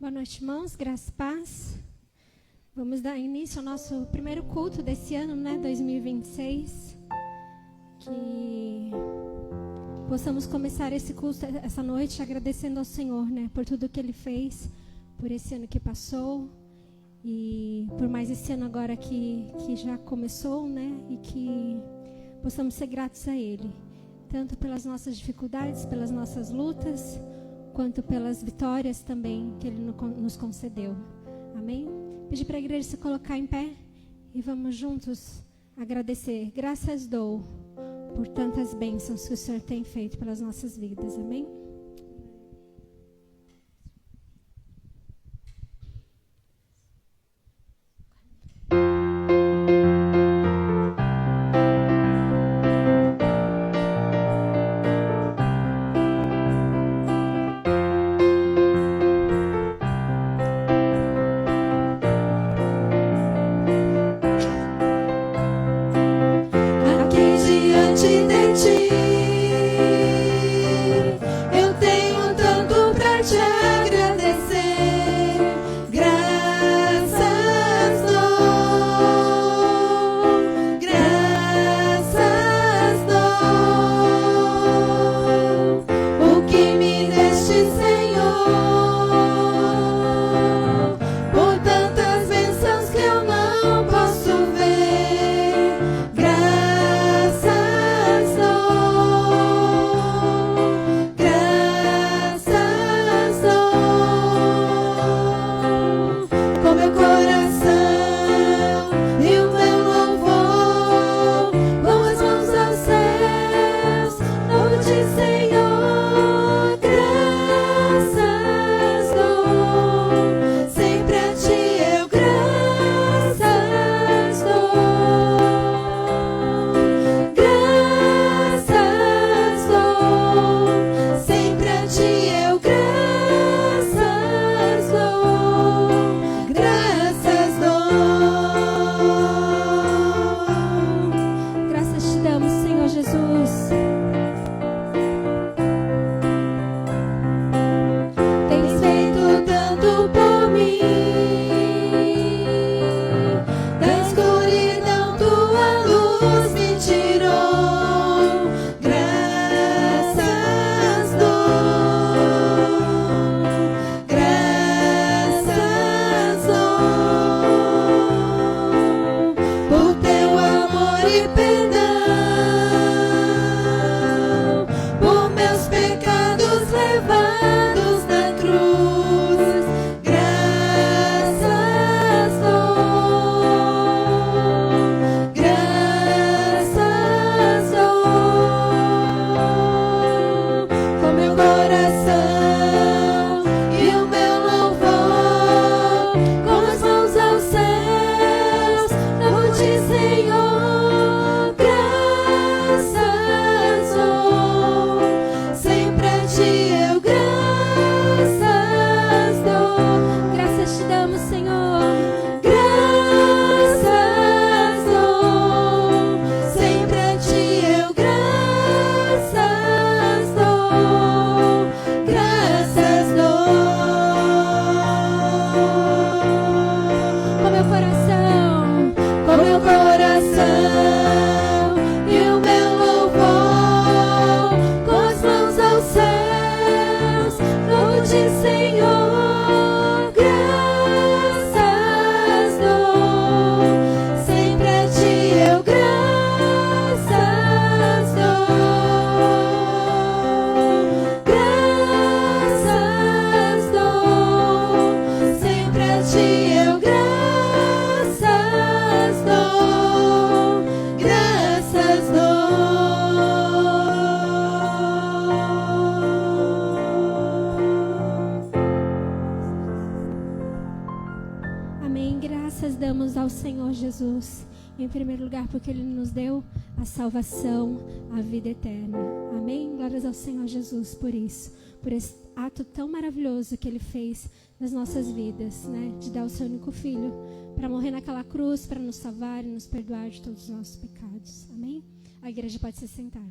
Boa noite, irmãos. Graça e paz. Vamos dar início ao nosso primeiro culto desse ano, 2026. Que possamos começar esse culto essa noite agradecendo ao Senhor, por tudo que Ele fez, por esse ano que passou e por mais esse ano agora que já começou, e que possamos ser gratos a Ele, tanto pelas nossas dificuldades, pelas nossas lutas, quanto pelas vitórias também que Ele nos concedeu. Amém? Pedir para a igreja se colocar em pé e vamos juntos agradecer. Graças dou por tantas bênçãos que o Senhor tem feito pelas nossas vidas. Amém? Em primeiro lugar, porque Ele nos deu a salvação, a vida eterna. Amém? Glórias ao Senhor Jesus por isso, por esse ato tão maravilhoso que Ele fez nas nossas vidas, de dar o seu único Filho para morrer naquela cruz, para nos salvar e nos perdoar de todos os nossos pecados. Amém? A igreja pode se sentar.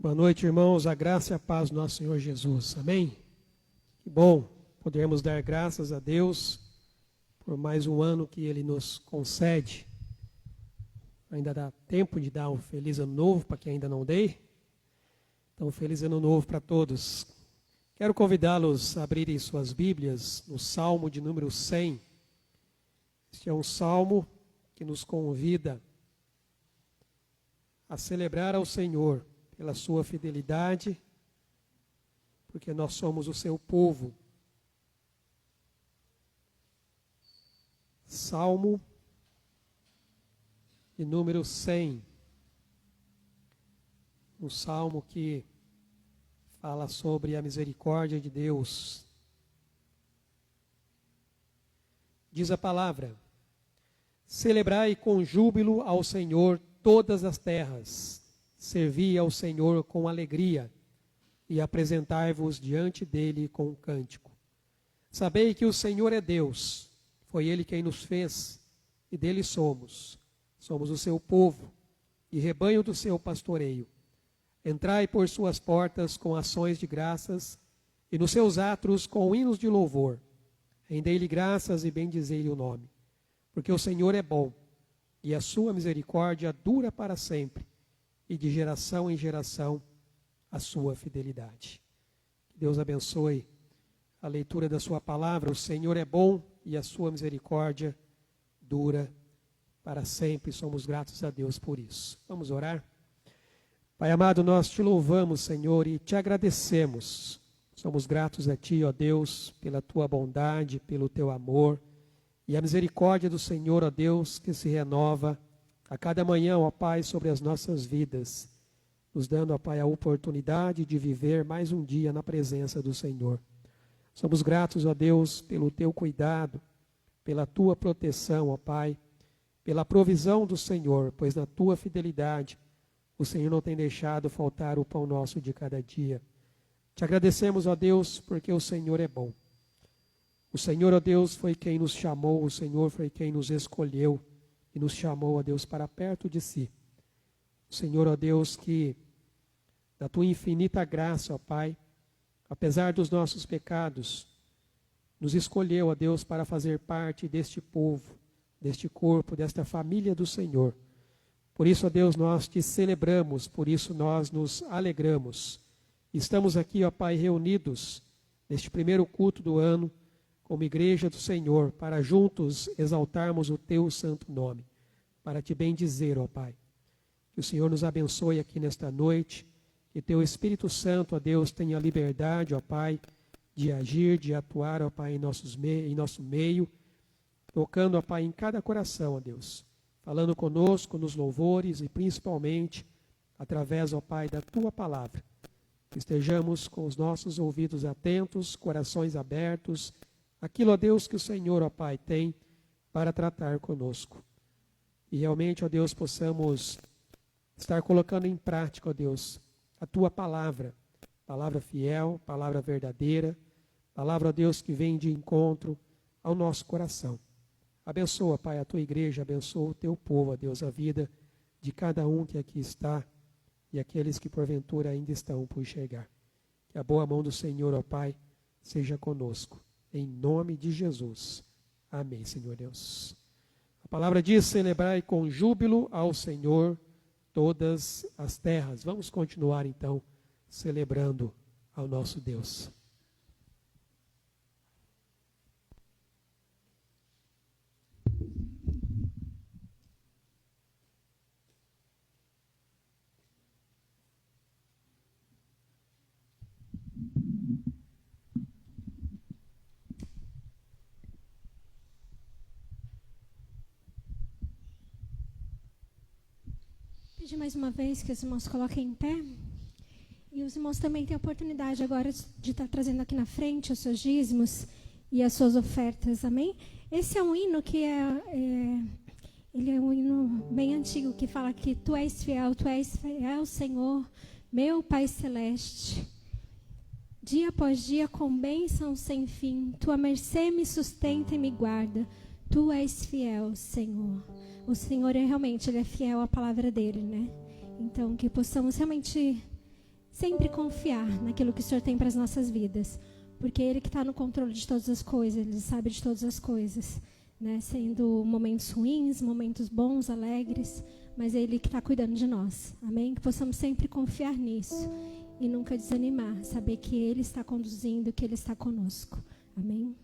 Boa noite, irmãos. A graça e a paz do nosso Senhor Jesus. Amém? Que bom podermos dar graças a Deus por mais um ano que Ele nos concede. Ainda dá tempo de dar um feliz ano novo para quem ainda não dei. Então, feliz ano novo para todos. Quero convidá-los a abrirem suas Bíblias no Salmo de número 100. Este é um salmo que nos convida a celebrar ao Senhor pela sua fidelidade, porque nós somos o seu povo. Salmo de número 100. Um salmo que fala sobre a misericórdia de Deus. Diz a palavra: celebrai com júbilo ao Senhor todas as terras, servi ao Senhor com alegria e apresentai-vos diante dele com um cântico. Sabei que o Senhor é Deus, foi ele quem nos fez e dele somos. Somos o seu povo e rebanho do seu pastoreio. Entrai por suas portas com ações de graças e nos seus átrios com hinos de louvor. Rendei-lhe graças e bendizei-lhe o nome. Porque o Senhor é bom e a sua misericórdia dura para sempre, e de geração em geração a sua fidelidade. Que Deus abençoe a leitura da sua palavra. O Senhor é bom e a sua misericórdia dura para sempre. Somos gratos a Deus por isso. Vamos orar? Pai amado, nós te louvamos, Senhor, e te agradecemos. Somos gratos a ti, ó Deus, pela tua bondade, pelo teu amor e a misericórdia do Senhor, ó Deus, que se renova a cada manhã, ó Pai, sobre as nossas vidas, nos dando, ó Pai, a oportunidade de viver mais um dia na presença do Senhor. Somos gratos, ó Deus, pelo teu cuidado, pela tua proteção, ó Pai, pela provisão do Senhor, pois na tua fidelidade o Senhor não tem deixado faltar o pão nosso de cada dia. Te agradecemos, ó Deus, porque o Senhor é bom. O Senhor, ó Deus, foi quem nos chamou, o Senhor foi quem nos escolheu e nos chamou, ó Deus, para perto de si. O Senhor, ó Deus, que da tua infinita graça, ó Pai, apesar dos nossos pecados, nos escolheu, ó Deus, para fazer parte deste povo, deste corpo, desta família do Senhor. Por isso, ó Deus, nós te celebramos, por isso nós nos alegramos. Estamos aqui, ó Pai, reunidos neste primeiro culto do ano, como igreja do Senhor, para juntos exaltarmos o teu santo nome, para te bendizer, ó Pai. Que o Senhor nos abençoe aqui nesta noite, que teu Espírito Santo, ó Deus, tenha liberdade, ó Pai, de agir, de atuar, ó Pai, em nosso meio, tocando, ó Pai, em cada coração, ó Deus, falando conosco nos louvores e principalmente através, ó Pai, da tua palavra. Que estejamos com os nossos ouvidos atentos, corações abertos, aquilo, ó Deus, que o Senhor, ó Pai, tem para tratar conosco. E realmente, ó Deus, possamos estar colocando em prática, ó Deus, a tua palavra fiel, palavra verdadeira, palavra, ó Deus, que vem de encontro ao nosso coração. Abençoa, Pai, a tua igreja, abençoa o teu povo, ó Deus, a vida de cada um que aqui está e aqueles que porventura ainda estão por chegar. Que a boa mão do Senhor, ó Pai, seja conosco. Em nome de Jesus. Amém, Senhor Deus. A palavra diz: celebrai com júbilo ao Senhor todas as terras. Vamos continuar então celebrando ao nosso Deus. Pedir mais uma vez que os irmãos coloquem em pé. E os irmãos também têm a oportunidade agora de estar trazendo aqui na frente os seus dízimos e as suas ofertas, amém? Esse é um hino que ele é um hino bem antigo, que fala que tu és fiel, Senhor, meu Pai Celeste. Dia após dia, com bênção sem fim, tua mercê me sustenta e me guarda. Tu és fiel, Senhor. O Senhor ele é fiel à palavra dele, né? Então, que possamos realmente sempre confiar naquilo que o Senhor tem para as nossas vidas, porque Ele que está no controle de todas as coisas, Ele sabe de todas as coisas, né? Sendo momentos ruins, momentos bons, alegres, mas é Ele que está cuidando de nós, amém? Que possamos sempre confiar nisso e nunca desanimar, saber que Ele está conduzindo, que Ele está conosco, amém?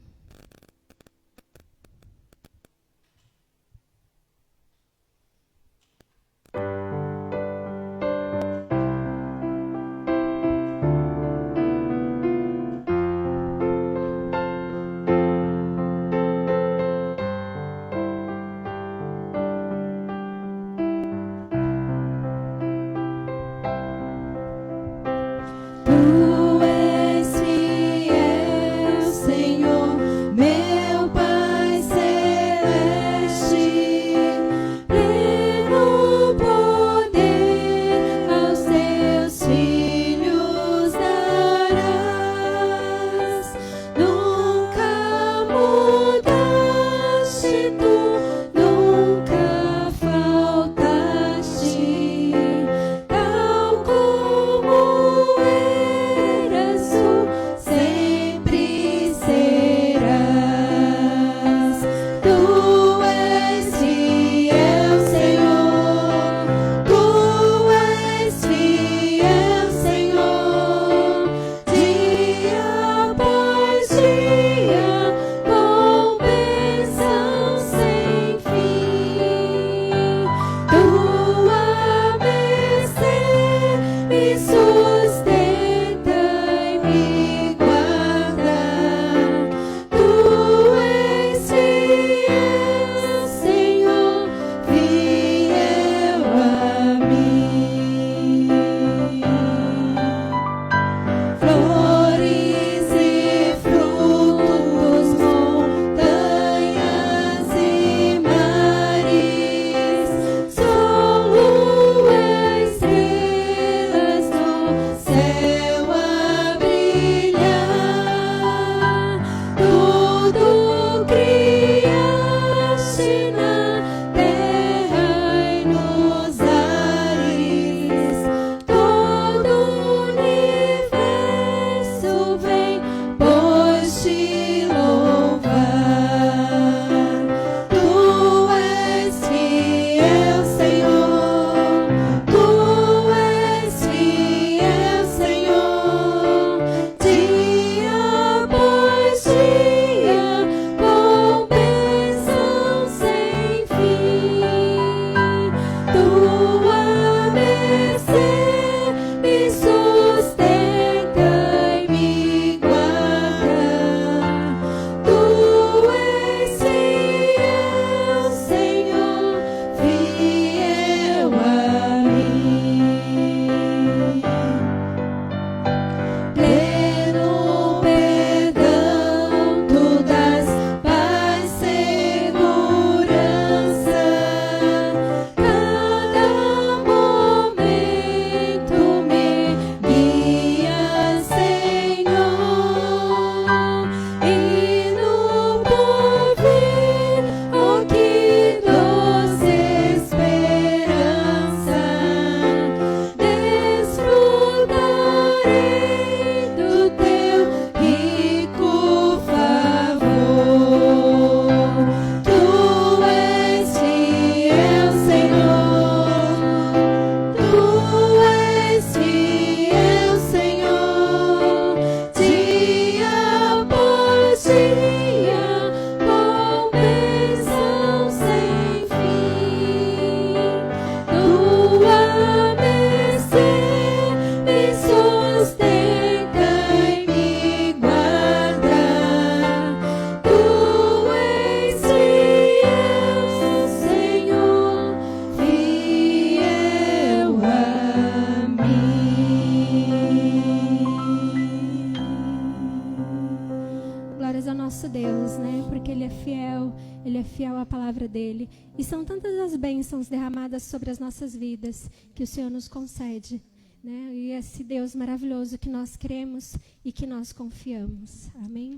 fiel à palavra dele. E são tantas as bênçãos derramadas sobre as nossas vidas que o Senhor nos concede, né? E esse Deus maravilhoso que nós cremos e que nós confiamos. Amém?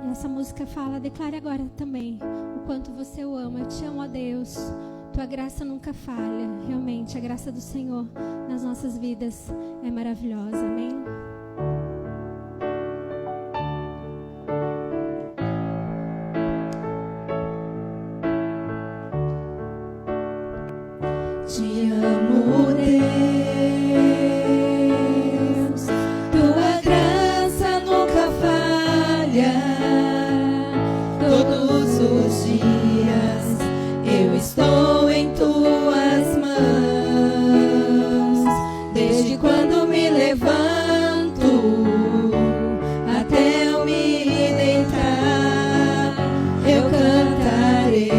E essa música fala, declare agora também o quanto você o ama. Eu te amo, ó Deus. Tua graça nunca falha. Realmente, a graça do Senhor nas nossas vidas é maravilhosa. Amém? Te amo, Deus, tua graça nunca falha. Todos os dias eu estou em tuas mãos. Desde quando me levanto até eu me deitar, eu cantarei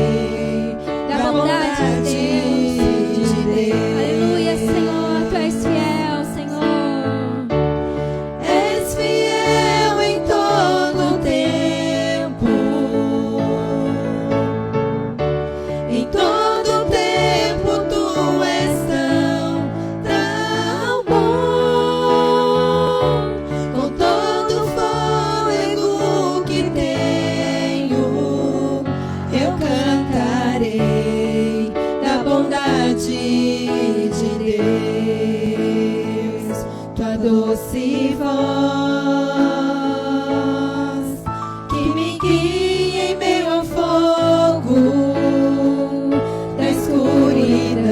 da bondade de Aleluia, Senhor, Tu és fiel, Senhor. És fiel em todo tempo. Em todo tempo Tu és tão bom. Com todo o fôlego que tenho, eu cantarei da bondade de Deus. Tua doce voz que me guia em meio ao fogo da escuridão.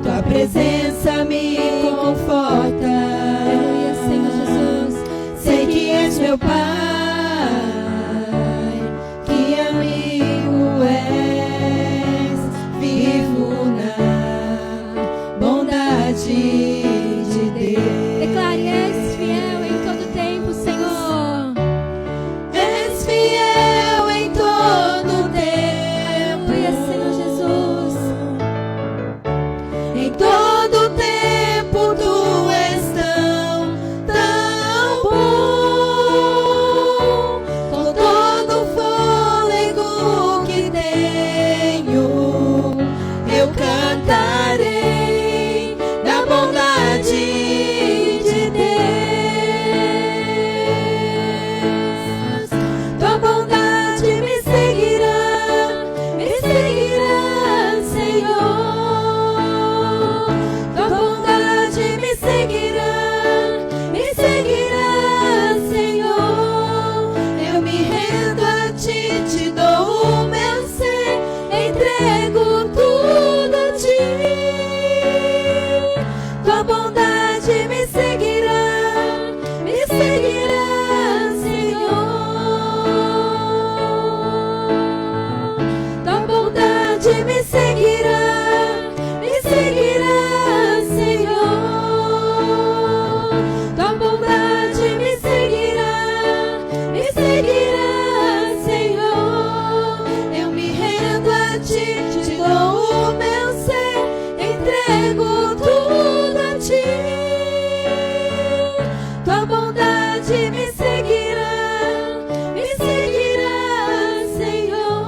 Tua presença me conforta. Aleluia, Senhor Jesus. Sei que és meu Pai, que amigo és, vivo na bondade de Deus. Declare, és fiel em todo tempo, Senhor. És fiel em todo tempo. Aleluia, Senhor Jesus. Em todo tempo Tu és tão bom. Com todo o fôlego que tenho, eu cantarei da bondade de Deus. Tua bondade me seguirá, Senhor. Tua bondade me seguirá, Senhor. Eu me rendo a Ti, te dou o meu ser, entrego tudo a Ti. Tua bondade me seguirá, Senhor. Tua bondade me seguirá, Senhor. Tua bondade me seguirá, Senhor. Eu me rendo a Ti, te dou o meu ser, entrego tudo a Ti. Tua bondade me seguirá, Senhor.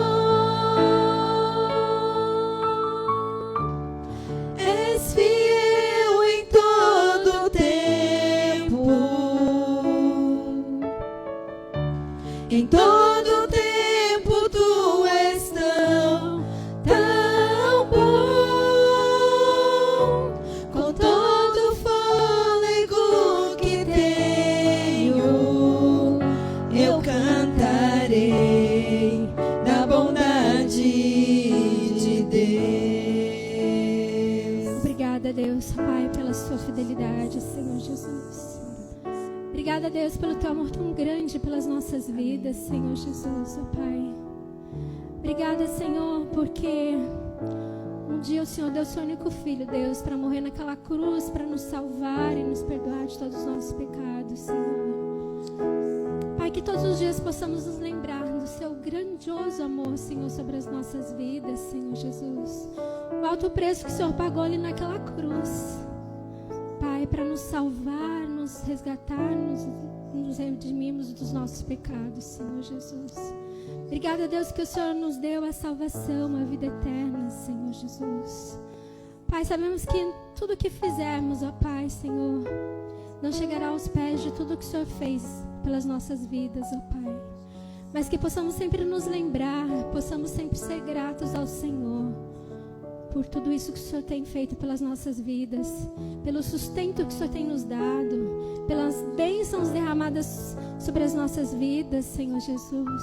És fiel em todo tempo. Em todo tempo Tu és tão bom. Com todo o fôlego que tenho, eu cantarei da bondade de Deus. Obrigada, Deus, Pai, pela Sua fidelidade, Senhor Jesus. Obrigada, Deus, pelo Teu amor tão grande pelas nossas vidas, Senhor Jesus, ó Pai. Obrigada, Senhor, porque um dia o Senhor deu Seu único Filho, Deus, para morrer naquela cruz, para nos salvar e nos perdoar de todos os nossos pecados, Senhor. Pai, que todos os dias possamos nos lembrar do Seu grandioso amor, Senhor, sobre as nossas vidas, Senhor Jesus. O alto preço que o Senhor pagou ali naquela cruz, Pai, para nos salvar, nos resgatar, nos redimirmos dos nossos pecados, Senhor Jesus. Obrigada, Deus, que o Senhor nos deu a salvação, a vida eterna, Senhor Jesus. Pai, sabemos que tudo que fizermos, ó Pai, Senhor, não chegará aos pés de tudo que o Senhor fez pelas nossas vidas, ó Pai. mas que possamos sempre nos lembrar, possamos sempre ser gratos ao Senhor por tudo isso que o Senhor tem feito pelas nossas vidas, pelo sustento que o Senhor tem nos dado, pelas bênçãos derramadas sobre as nossas vidas, Senhor Jesus.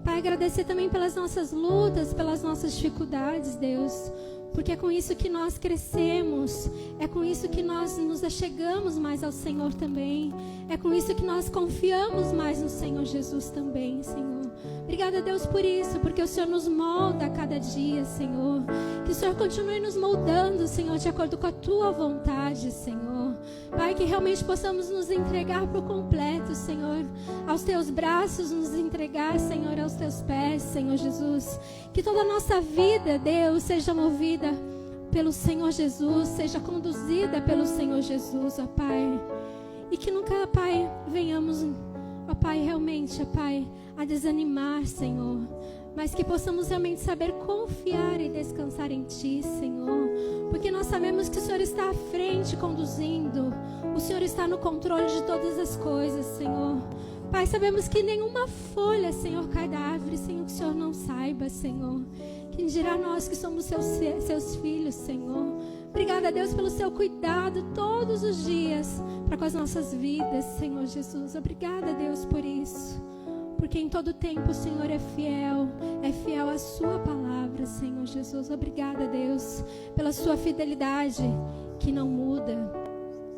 Pai, agradecer também pelas nossas lutas, pelas nossas dificuldades, Deus, porque é com isso que nós crescemos, é com isso que nós nos achegamos mais ao Senhor também, é com isso que nós confiamos mais no Senhor Jesus também, Senhor. Obrigada, Deus, por isso, porque o Senhor nos molda a cada dia, Senhor. Que o Senhor continue nos moldando, Senhor, de acordo com a Tua vontade, Senhor. Pai, que realmente possamos nos entregar por completo, Senhor, aos Teus braços, nos entregar, Senhor, aos Teus pés, Senhor Jesus. Que toda a nossa vida, Deus, seja movida pelo Senhor Jesus, seja conduzida pelo Senhor Jesus, ó Pai. E que nunca, Pai, venhamos, ó Pai, realmente, ó Pai, a desanimar, Senhor, mas que possamos realmente saber confiar e descansar em Ti, Senhor, porque nós sabemos que o Senhor está à frente conduzindo, o Senhor está no controle de todas as coisas, Senhor. Pai, sabemos que nenhuma folha, Senhor, cai da árvore, Senhor, que o Senhor não saiba, Senhor. Quem dirá nós que somos seus filhos, Senhor. Obrigada, Deus, pelo Seu cuidado todos os dias para com as nossas vidas, Senhor Jesus. Obrigada, Deus, por isso. Porque em todo tempo o Senhor é fiel à Sua palavra, Senhor Jesus. Obrigada, Deus, pela Sua fidelidade que não muda.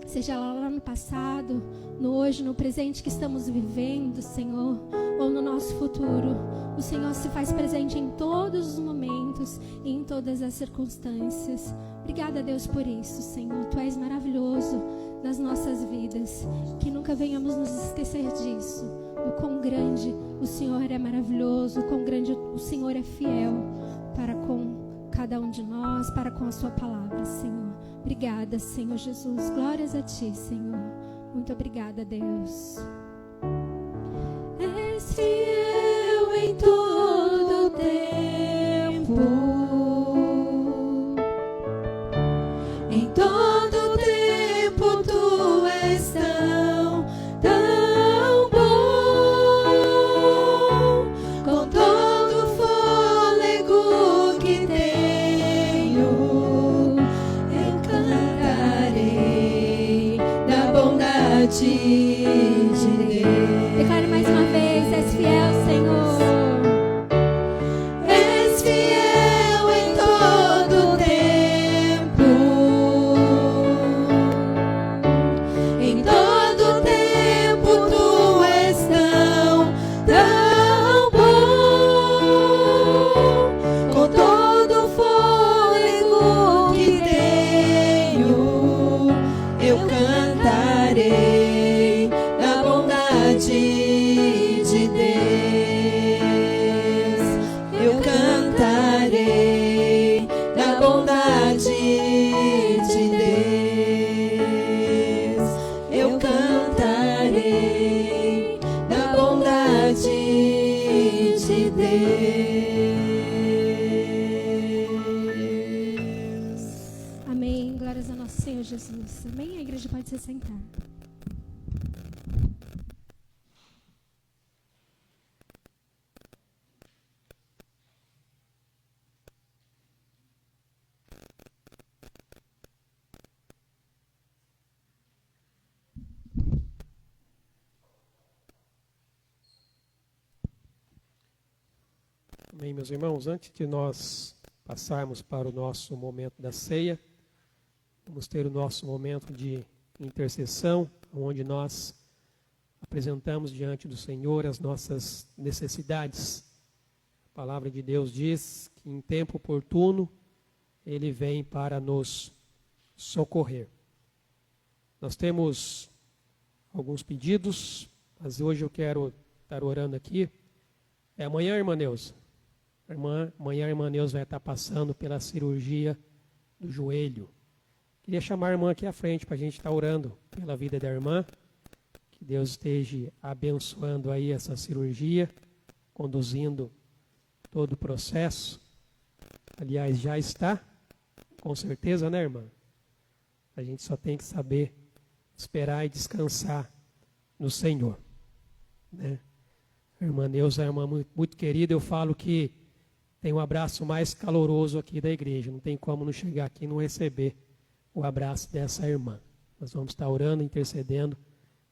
Seja lá no passado, no hoje, no presente que estamos vivendo, Senhor, ou no nosso futuro. O Senhor se faz presente em todos os momentos e em todas as circunstâncias. Obrigada, Deus, por isso, Senhor. Tu és maravilhoso nas nossas vidas. Que nunca venhamos nos esquecer disso. O quão grande o Senhor é maravilhoso, o quão grande o Senhor é fiel para com cada um de nós, para com a Sua palavra, Senhor. Obrigada, Senhor Jesus. Glórias a Ti, Senhor. Muito obrigada, Deus. És fiel em todo tempo. Em todo tempo Tu és tão bom. Com todo o fôlego que tenho, eu cantarei da bondade de Deus. Declare mais uma vez: és fiel, Senhor. És fiel em todo tempo. Em todo tempo Tu és tão bom. Com todo o fôlego que tenho, eu cantarei da bondade de Deus. Eu cantarei da bondade de Deus. Eu cantarei da bondade de Deus. Amém. Glórias ao nosso Senhor Jesus. Amém. A igreja pode se sentar. Amém, meus irmãos. Antes de nós passarmos para o nosso momento da ceia, vamos ter o nosso momento de intercessão, onde nós apresentamos diante do Senhor as nossas necessidades. A palavra de Deus diz que em tempo oportuno Ele vem para nos socorrer. Nós temos alguns pedidos, mas hoje eu quero estar orando aqui. É amanhã, irmã Neuza? Amanhã a irmã Neuza vai estar passando pela cirurgia do joelho. Queria chamar a irmã aqui à frente para a gente estar orando pela vida da irmã. Que Deus esteja abençoando aí essa cirurgia, conduzindo todo o processo. Aliás, já está, com certeza, né, irmã? A gente só tem que saber esperar e descansar no Senhor, né? A irmã Neuza é uma muito querida. Eu falo que tem um abraço mais caloroso aqui da igreja. Não tem como não chegar aqui e não receber o abraço dessa irmã. Nós vamos estar orando, intercedendo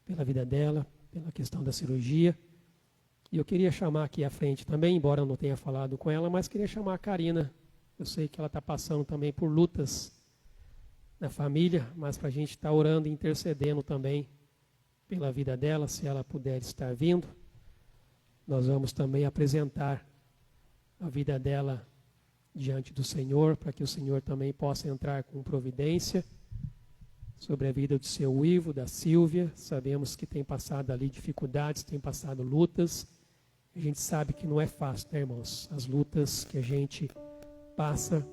pela vida dela, pela questão da cirurgia. E eu queria chamar aqui à frente também, embora eu não tenha falado com ela, mas queria chamar a Karina. Eu sei que ela está passando também por lutas na família, mas para a gente estar orando e intercedendo também pela vida dela, se ela puder estar vindo. Nós vamos também apresentar a vida dela diante do Senhor, para que o Senhor também possa entrar com providência sobre a vida do seu Ivo, da Silvia. Sabemos que tem passado ali dificuldades, tem passado lutas. A gente sabe que não é fácil, né, irmãos? As lutas que a gente passa,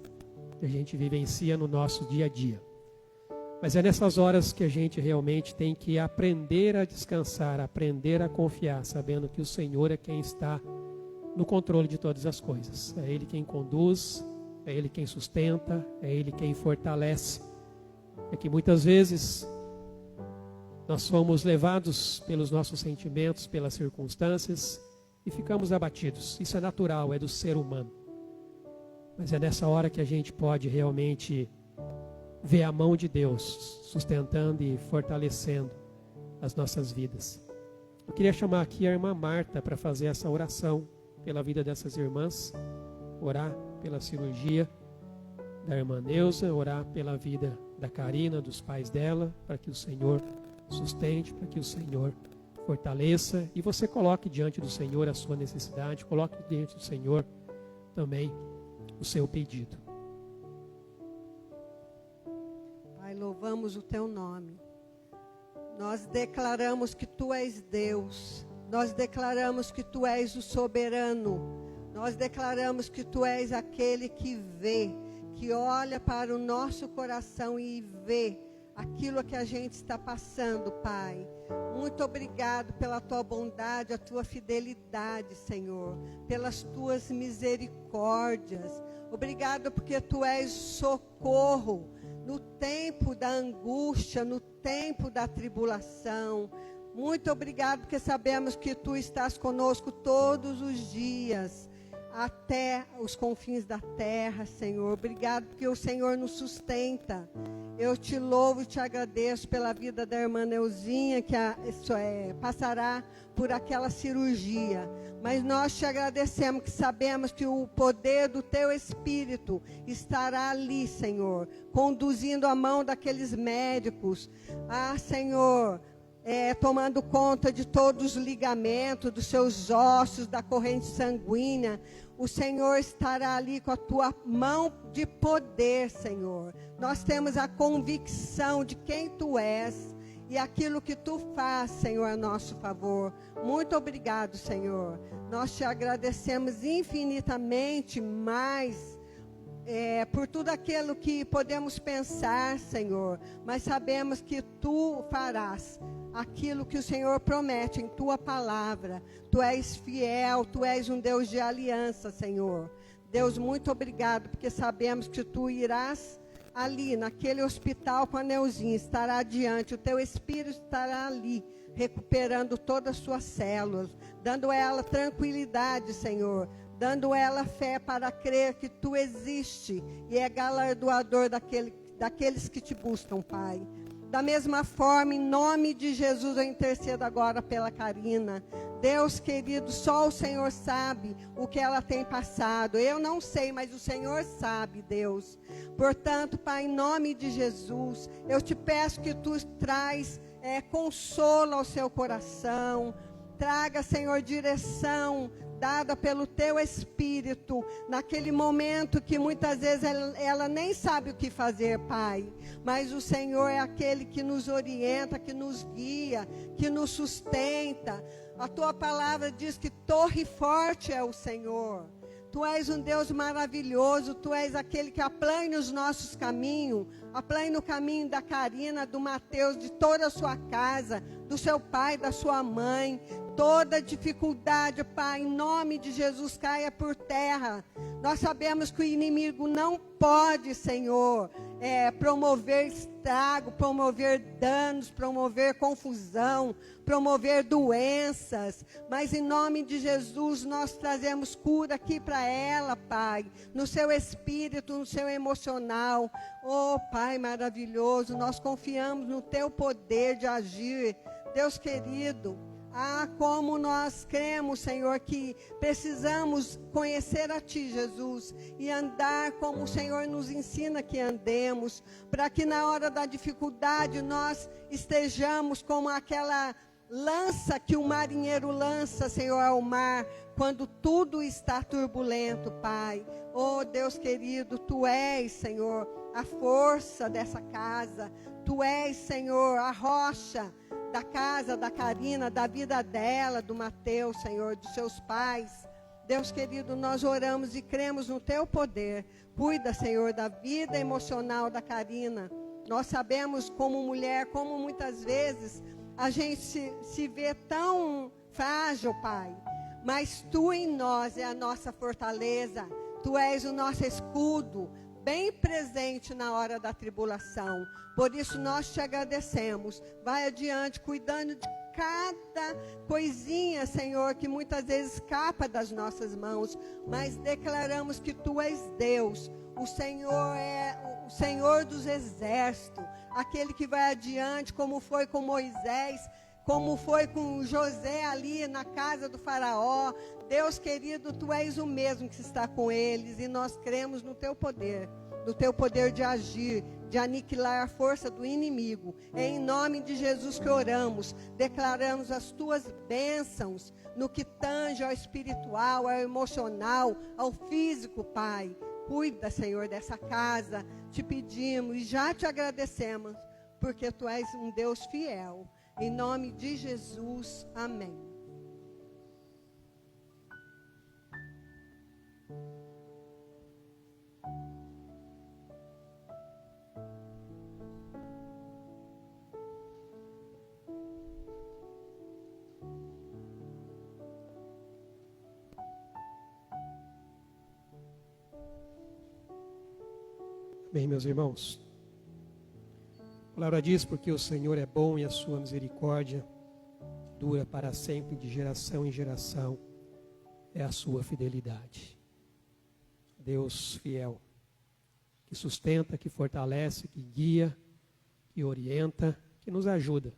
que a gente vivencia no nosso dia a dia. Mas é nessas horas que a gente realmente tem que aprender a descansar, aprender a confiar, sabendo que o Senhor é quem está no controle de todas as coisas. É Ele quem conduz, é Ele quem sustenta, é Ele quem fortalece. É que muitas vezes nós somos levados pelos nossos sentimentos, pelas circunstâncias e ficamos abatidos. Isso é natural, é do ser humano. Mas é nessa hora que a gente pode realmente ver a mão de Deus sustentando e fortalecendo as nossas vidas. Eu queria chamar aqui a irmã Marta para fazer essa oração pela vida dessas irmãs, orar pela cirurgia da irmã Neuza, orar pela vida da Karina, dos pais dela, para que o Senhor sustente, para que o Senhor fortaleça. E você coloque diante do Senhor a sua necessidade, coloque diante do Senhor também o seu pedido. Pai, louvamos o Teu nome. Nós declaramos que Tu és Deus. Nós declaramos que Tu és o soberano. Nós declaramos que Tu és aquele que vê, que olha para o nosso coração e vê aquilo que a gente está passando, Pai. Muito obrigado pela Tua bondade, a Tua fidelidade, Senhor, pelas Tuas misericórdias. Obrigado porque Tu és socorro no tempo da angústia, no tempo da tribulação. Muito obrigado porque sabemos que Tu estás conosco todos os dias, até os confins da terra, Senhor. Obrigado porque o Senhor nos sustenta. Eu Te louvo e Te agradeço pela vida da irmã Neuzinha, que passará por aquela cirurgia. Mas nós Te agradecemos, que sabemos que o poder do Teu Espírito estará ali, Senhor, conduzindo a mão daqueles médicos. Senhor, tomando conta de todos os ligamentos, dos seus ossos, da corrente sanguínea. O Senhor estará ali com a Tua mão de poder, Senhor. Nós temos a convicção de quem Tu és e aquilo que Tu faz, Senhor, a nosso favor. Muito obrigado, Senhor. Nós Te agradecemos infinitamente mais por tudo aquilo que podemos pensar, Senhor, mas sabemos que Tu farás aquilo que o Senhor promete em Tua palavra. Tu és fiel, Tu és um Deus de aliança, Senhor. Deus, muito obrigado, porque sabemos que Tu irás ali, naquele hospital com a Neuzinha, estará adiante, o Teu Espírito estará ali, recuperando todas as suas células, dando a ela tranquilidade, Senhor, dando a ela fé para crer que Tu existe e é galardoador daqueles que Te buscam, Pai. Da mesma forma, em nome de Jesus, eu intercedo agora pela Karina. Deus querido, só o Senhor sabe o que ela tem passado. Eu não sei, mas o Senhor sabe, Deus. Portanto, Pai, em nome de Jesus, eu Te peço que Tu traz consolo ao seu coração. Traga, Senhor, direção dada pelo Teu Espírito, naquele momento que muitas vezes ela nem sabe o que fazer, Pai. Mas o Senhor é aquele que nos orienta, que nos guia, que nos sustenta. A Tua palavra diz que torre forte é o Senhor. Tu és um Deus maravilhoso, Tu és aquele que aplane os nossos caminhos, aplane o caminho da Karina, do Mateus, de toda a sua casa, do seu pai, da sua mãe. Toda dificuldade, Pai, em nome de Jesus, caia por terra. Nós sabemos que o inimigo não pode, Senhor, promover estrago, promover danos, promover confusão, promover doenças. Mas em nome de Jesus nós trazemos cura aqui para ela, Pai, no seu espírito, no seu emocional. Oh, Pai maravilhoso, nós confiamos no teu poder de agir. Deus querido, como nós cremos, Senhor, que precisamos conhecer a Ti, Jesus, e andar como o Senhor nos ensina que andemos, para que na hora da dificuldade nós estejamos como aquela lança que o marinheiro lança, Senhor, ao mar, quando tudo está turbulento, Pai. Oh, Deus querido, Tu és, Senhor, a força dessa casa. Tu és, Senhor, a rocha da casa da Karina, da vida dela, do Mateus, Senhor, dos seus pais. Deus querido, nós oramos e cremos no Teu poder. Cuida, Senhor, da vida emocional da Karina. Nós sabemos como mulher, como muitas vezes a gente se vê tão frágil, Pai. Mas Tu em nós é a nossa fortaleza. Tu és o nosso escudo, bem presente na hora da tribulação. Por isso nós Te agradecemos. Vai adiante, cuidando de cada coisinha, Senhor, que muitas vezes escapa das nossas mãos. Mas declaramos que Tu és Deus. O Senhor é o Senhor dos exércitos. Aquele que vai adiante, como foi com Moisés, como foi com José ali na casa do faraó. Deus querido, Tu és o mesmo que está com eles, e nós cremos no Teu poder, no Teu poder de agir, de aniquilar a força do inimigo. É em nome de Jesus que oramos, declaramos as Tuas bênçãos no que tange ao espiritual, ao emocional, ao físico, Pai. Cuida, Senhor, dessa casa, Te pedimos e já Te agradecemos, porque Tu és um Deus fiel. Em nome de Jesus, amém. Bem, meus irmãos, a palavra diz: porque o Senhor é bom e a sua misericórdia dura para sempre, de geração em geração é a sua fidelidade. Deus fiel, que sustenta, que fortalece, que guia, que orienta, que nos ajuda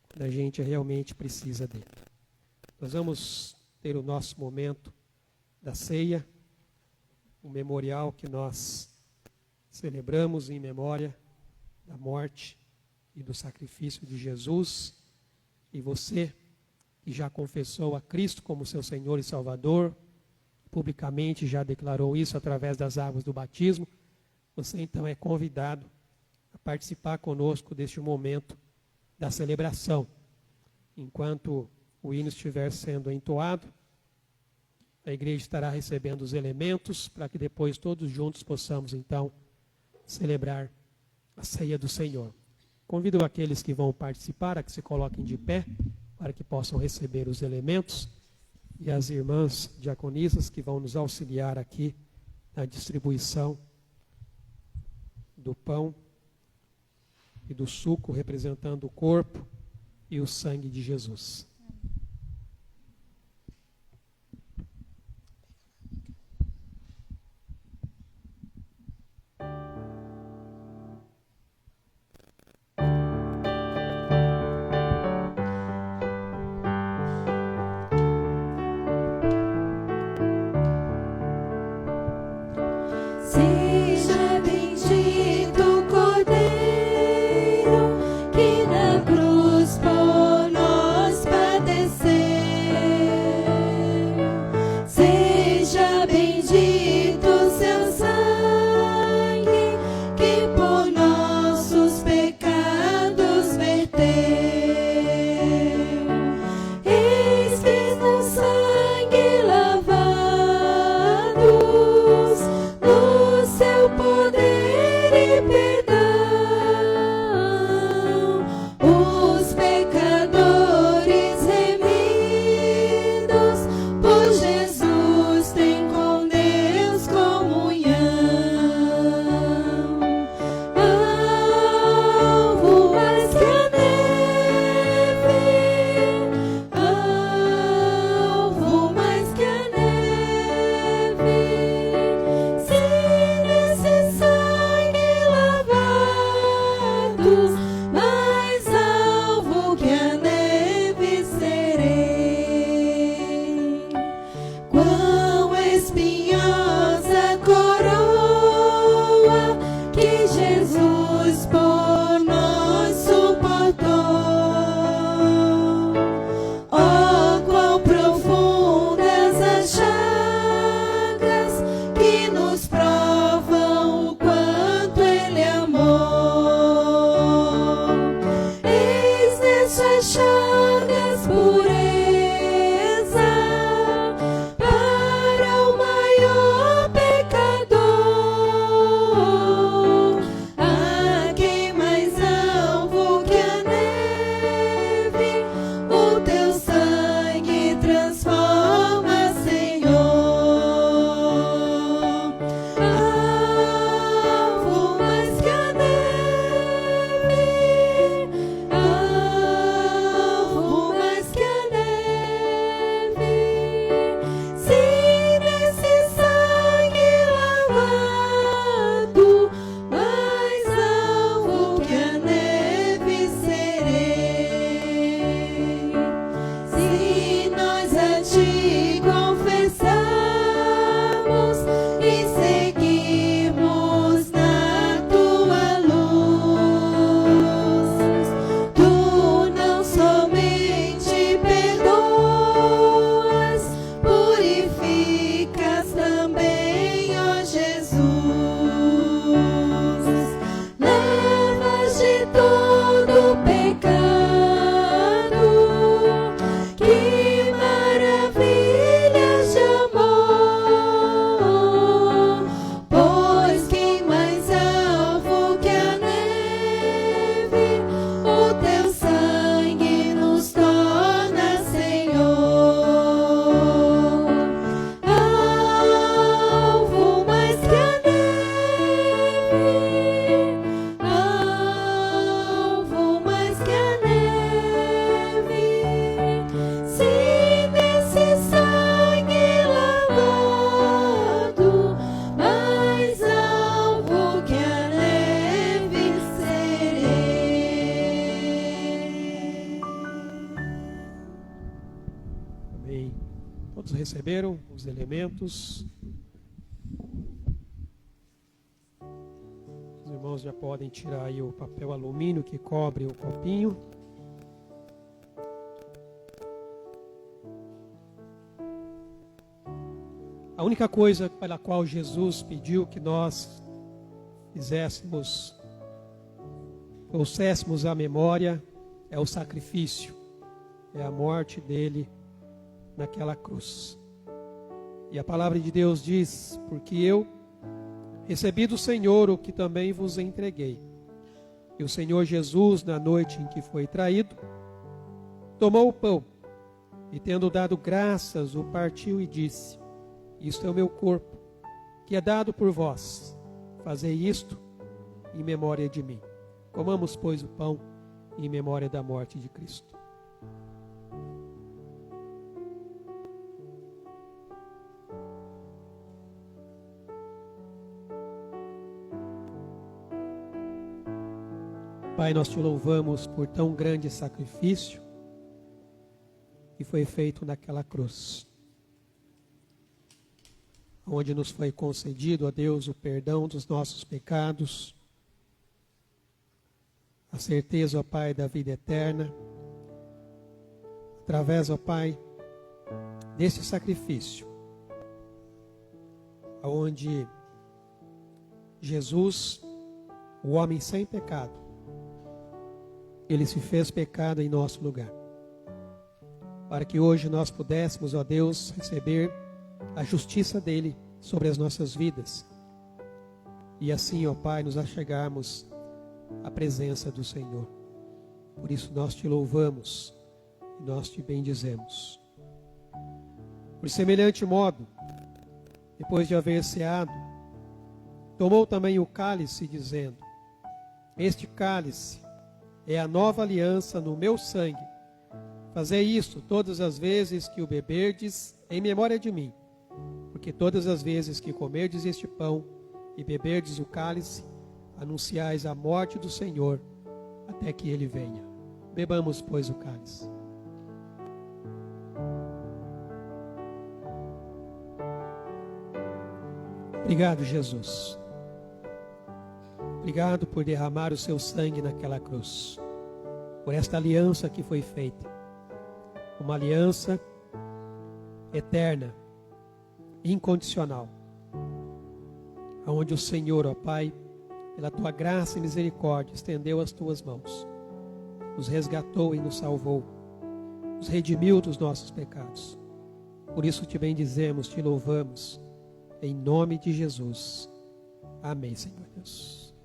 quando a gente realmente precisa dele. Nós vamos ter o nosso momento da ceia, o memorial que nós celebramos em memória da morte e do sacrifício de Jesus. E você que já confessou a Cristo como seu Senhor e Salvador, publicamente já declarou isso através das águas do batismo, você então é convidado a participar conosco deste momento da celebração. Enquanto o hino estiver sendo entoado, a igreja estará recebendo os elementos para que depois todos juntos possamos então celebrar a ceia do Senhor. Convido aqueles que vão participar a que se coloquem de pé para que possam receber os elementos, e as irmãs diaconisas que vão nos auxiliar aqui na distribuição do pão e do suco, representando o corpo e o sangue de Jesus. Seja bendito o Cordeiro que na cruz por nós padeceu. chagas pureza para o maior pecador. A quem mais alvo que a neve, o teu sangue transforma, Senhor. Alvo mais que a neve, alvo mais que a neve. Se nesse sangue lavado, mais alvo que a neve serei. Se nós a ti confessarmos e seguirmos na tua luz, tu não somente perdoas, purificas também, ó Jesus. Lavas de todo pecado, que maravilhas de amor. Pois quem mais alvo que a neve, o teu sangue nos torna, Senhor. Alvo mais que a neve, alvo mais que a neve. Se nesse sangue lavado, mais alvo que a neve serei. Amém. Todos receberam os elementos? Os irmãos já podem tirar aí o papel alumínio que cobre o copinho. A única coisa pela qual Jesus pediu que nós fizéssemos, trouxéssemos à memória, é o sacrifício, é a morte dele naquela cruz. E a palavra de Deus diz: porque eu recebi do Senhor o que também vos entreguei. E o Senhor Jesus, na noite em que foi traído, tomou o pão e, tendo dado graças, o partiu e disse: isto é o meu corpo, que é dado por vós. Fazei isto em memória de mim. Comamos, pois, o pão em memória da morte de Cristo. Pai, nós te louvamos por tão grande sacrifício que foi feito naquela cruz, onde nos foi concedido, ó Deus, o perdão dos nossos pecados, a certeza, ó Pai, da vida eterna, através, ó Pai, desse sacrifício, onde Jesus, o homem sem pecado, ele se fez pecado em nosso lugar, para que hoje nós pudéssemos, ó Deus, receber a justiça dele sobre as nossas vidas, e assim, ó Pai, nos achegarmos à presença do Senhor. Por isso nós te louvamos e nós te bendizemos. Por semelhante modo, depois de haver ceado, tomou também o cálice, dizendo: este cálice é a nova aliança no meu sangue. Fazei isto todas as vezes que o beberdes em memória de mim. Porque todas as vezes que comerdes este pão e beberdes o cálice, anunciais a morte do Senhor até que ele venha. Bebamos, pois, o cálice. Obrigado, Jesus. Obrigado por derramar o seu sangue naquela cruz, por esta aliança que foi feita, uma aliança eterna, incondicional, onde o Senhor, ó Pai, pela tua graça e misericórdia, estendeu as tuas mãos nos resgatou e nos salvou, nos redimiu dos nossos pecados. Por isso te bendizemos, te louvamos, em nome de Jesus. Amém, Senhor Deus.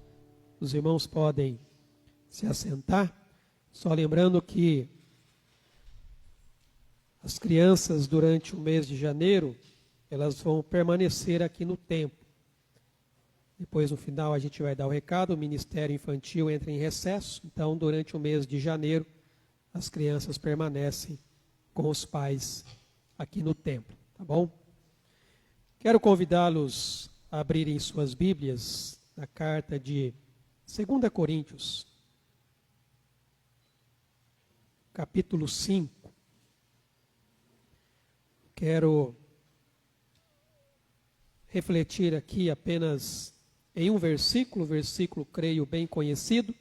Os irmãos podem se assentar, só lembrando que as crianças durante o mês de janeiro, elas vão permanecer aqui no templo. Depois, no final, a gente vai dar o recado, o Ministério Infantil entra em recesso, então, durante o mês de janeiro, as crianças permanecem com os pais aqui no templo, tá bom? Quero convidá-los a abrirem suas Bíblias na carta de 2 Coríntios, capítulo 5. Quero refletir aqui apenas em um versículo, creio, bem conhecido.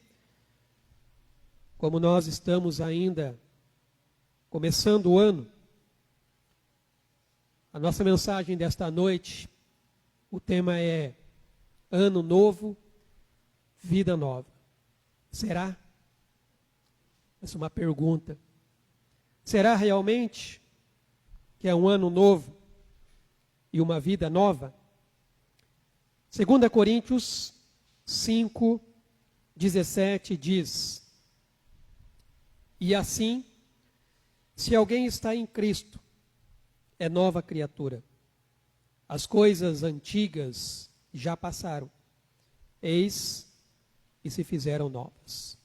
Como nós estamos ainda começando o ano, a nossa mensagem desta noite, o tema é Ano Novo, Vida Nova. Será? Essa é uma pergunta. Será realmente que é um ano novo e uma vida nova? 2 Coríntios 5, 17 diz: E assim, se alguém está em Cristo, é nova criatura. As coisas antigas já passaram, eis que se fizeram novas.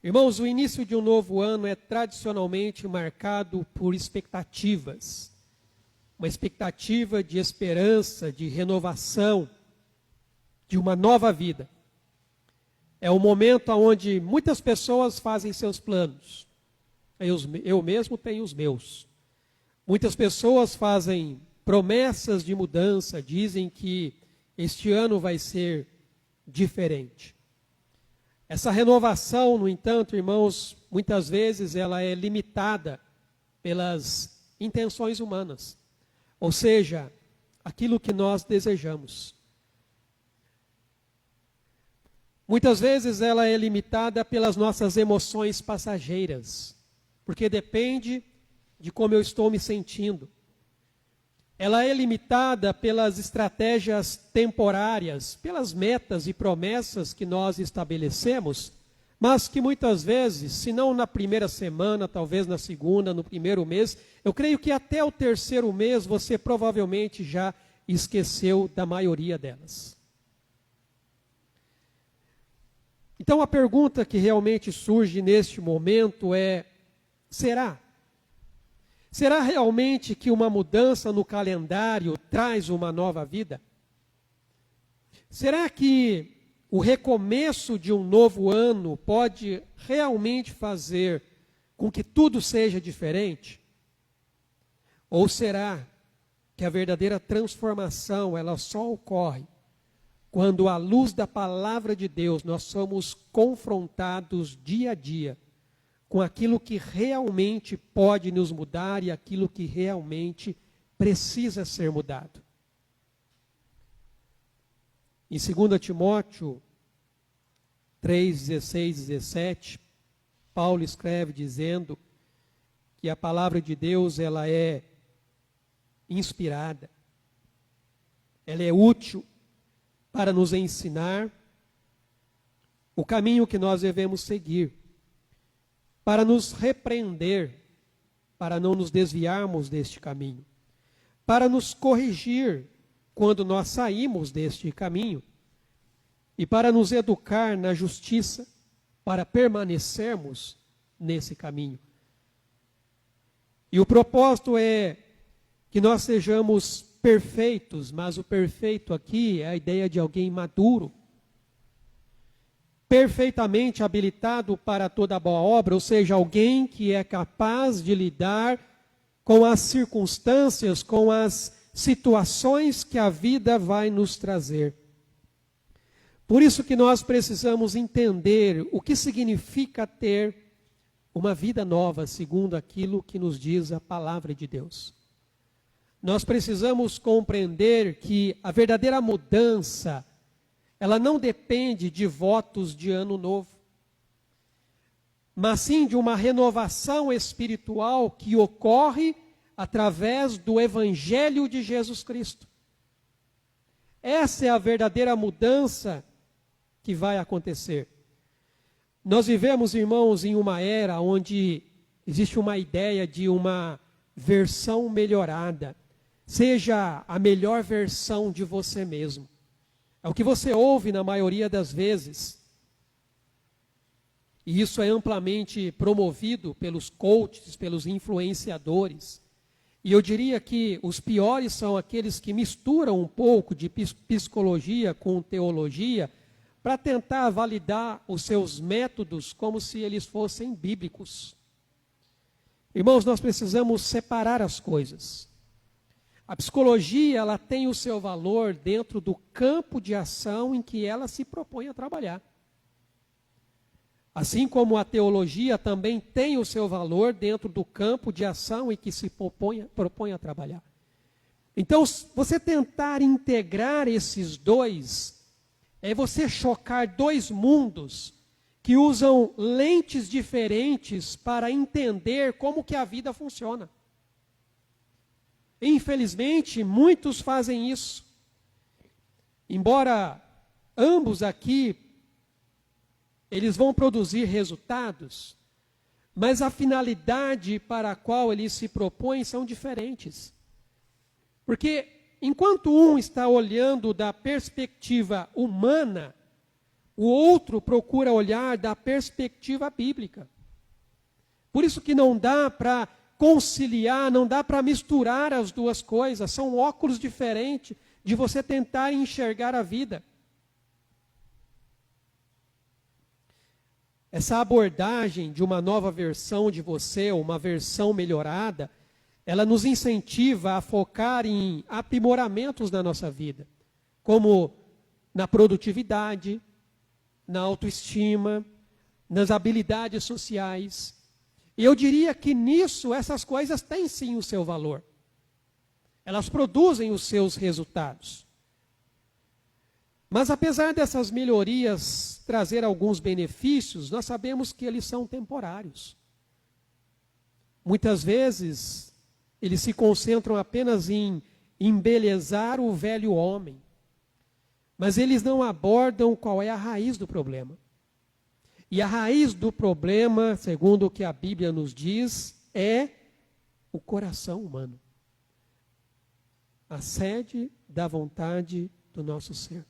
Irmãos, o início de um novo ano é tradicionalmente marcado por expectativas. Uma expectativa de esperança, de renovação, de uma nova vida. É o momento onde muitas pessoas fazem seus planos. Eu mesmo tenho os meus. Muitas pessoas fazem promessas de mudança, dizem que este ano vai ser diferente. Essa renovação, no entanto, irmãos, muitas vezes ela é limitada pelas intenções humanas. Ou seja, aquilo que nós desejamos. Muitas vezes ela é limitada pelas nossas emoções passageiras, porque depende de como eu estou me sentindo. Ela é limitada pelas estratégias temporárias, pelas metas e promessas que nós estabelecemos, mas que muitas vezes, se não na primeira semana, talvez na segunda, no primeiro mês, eu creio que até o terceiro mês você provavelmente já esqueceu da maioria delas. Então a pergunta que realmente surge neste momento é: será? Será realmente que uma mudança no calendário traz uma nova vida? Será que o recomeço de um novo ano pode realmente fazer com que tudo seja diferente? Ou será que a verdadeira transformação ela só ocorre quando, à luz da palavra de Deus, nós somos confrontados dia a dia com aquilo que realmente pode nos mudar e aquilo que realmente precisa ser mudado? Em 2 Timóteo 3, 16 e 17, Paulo escreve dizendo que a palavra de Deus ela é inspirada, ela é útil para nos ensinar o caminho que nós devemos seguir, para nos repreender, para não nos desviarmos deste caminho, para nos corrigir quando nós saímos deste caminho e para nos educar na justiça, para permanecermos nesse caminho. E o propósito é que nós sejamos perfeitos, mas o perfeito aqui é a ideia de alguém maduro, perfeitamente habilitado para toda boa obra, ou seja, alguém que é capaz de lidar com as circunstâncias, com as situações que a vida vai nos trazer. Por isso que nós precisamos entender o que significa ter uma vida nova, segundo aquilo que nos diz a palavra de Deus. Nós precisamos compreender que a verdadeira mudança, ela não depende de votos de ano novo, mas sim de uma renovação espiritual que ocorre através do Evangelho de Jesus Cristo. Essa é a verdadeira mudança que vai acontecer. Nós vivemos, irmãos, em uma era onde existe uma ideia de uma versão melhorada. Seja a melhor versão de você mesmo. É o que você ouve na maioria das vezes. E isso é amplamente promovido pelos coaches, pelos influenciadores. E eu diria que os piores são aqueles que misturam um pouco de psicologia com teologia para tentar validar os seus métodos como se eles fossem bíblicos. Irmãos, nós precisamos separar as coisas. A psicologia, ela tem o seu valor dentro do campo de ação em que ela se propõe a trabalhar. Assim como a teologia também tem o seu valor dentro do campo de ação em que se propõe a trabalhar. Então, você tentar integrar esses dois, é você chocar dois mundos que usam lentes diferentes para entender como que a vida funciona. Infelizmente, muitos fazem isso. Embora ambos aqui eles vão produzir resultados, mas a finalidade para a qual eles se propõem são diferentes. Porque enquanto um está olhando da perspectiva humana, o outro procura olhar da perspectiva bíblica. Por isso que não dá para conciliar, não dá para misturar as duas coisas, são óculos diferentes de você tentar enxergar a vida. Essa abordagem de uma nova versão de você, uma versão melhorada, ela nos incentiva a focar em aprimoramentos na nossa vida, como na produtividade, na autoestima, nas habilidades sociais. E eu diria que nisso essas coisas têm sim o seu valor. Elas produzem os seus resultados. Mas apesar dessas melhorias trazer alguns benefícios, nós sabemos que eles são temporários. Muitas vezes, eles se concentram apenas em embelezar o velho homem. Mas eles não abordam qual é a raiz do problema. E a raiz do problema, segundo o que a Bíblia nos diz, é o coração humano. A sede da vontade do nosso ser.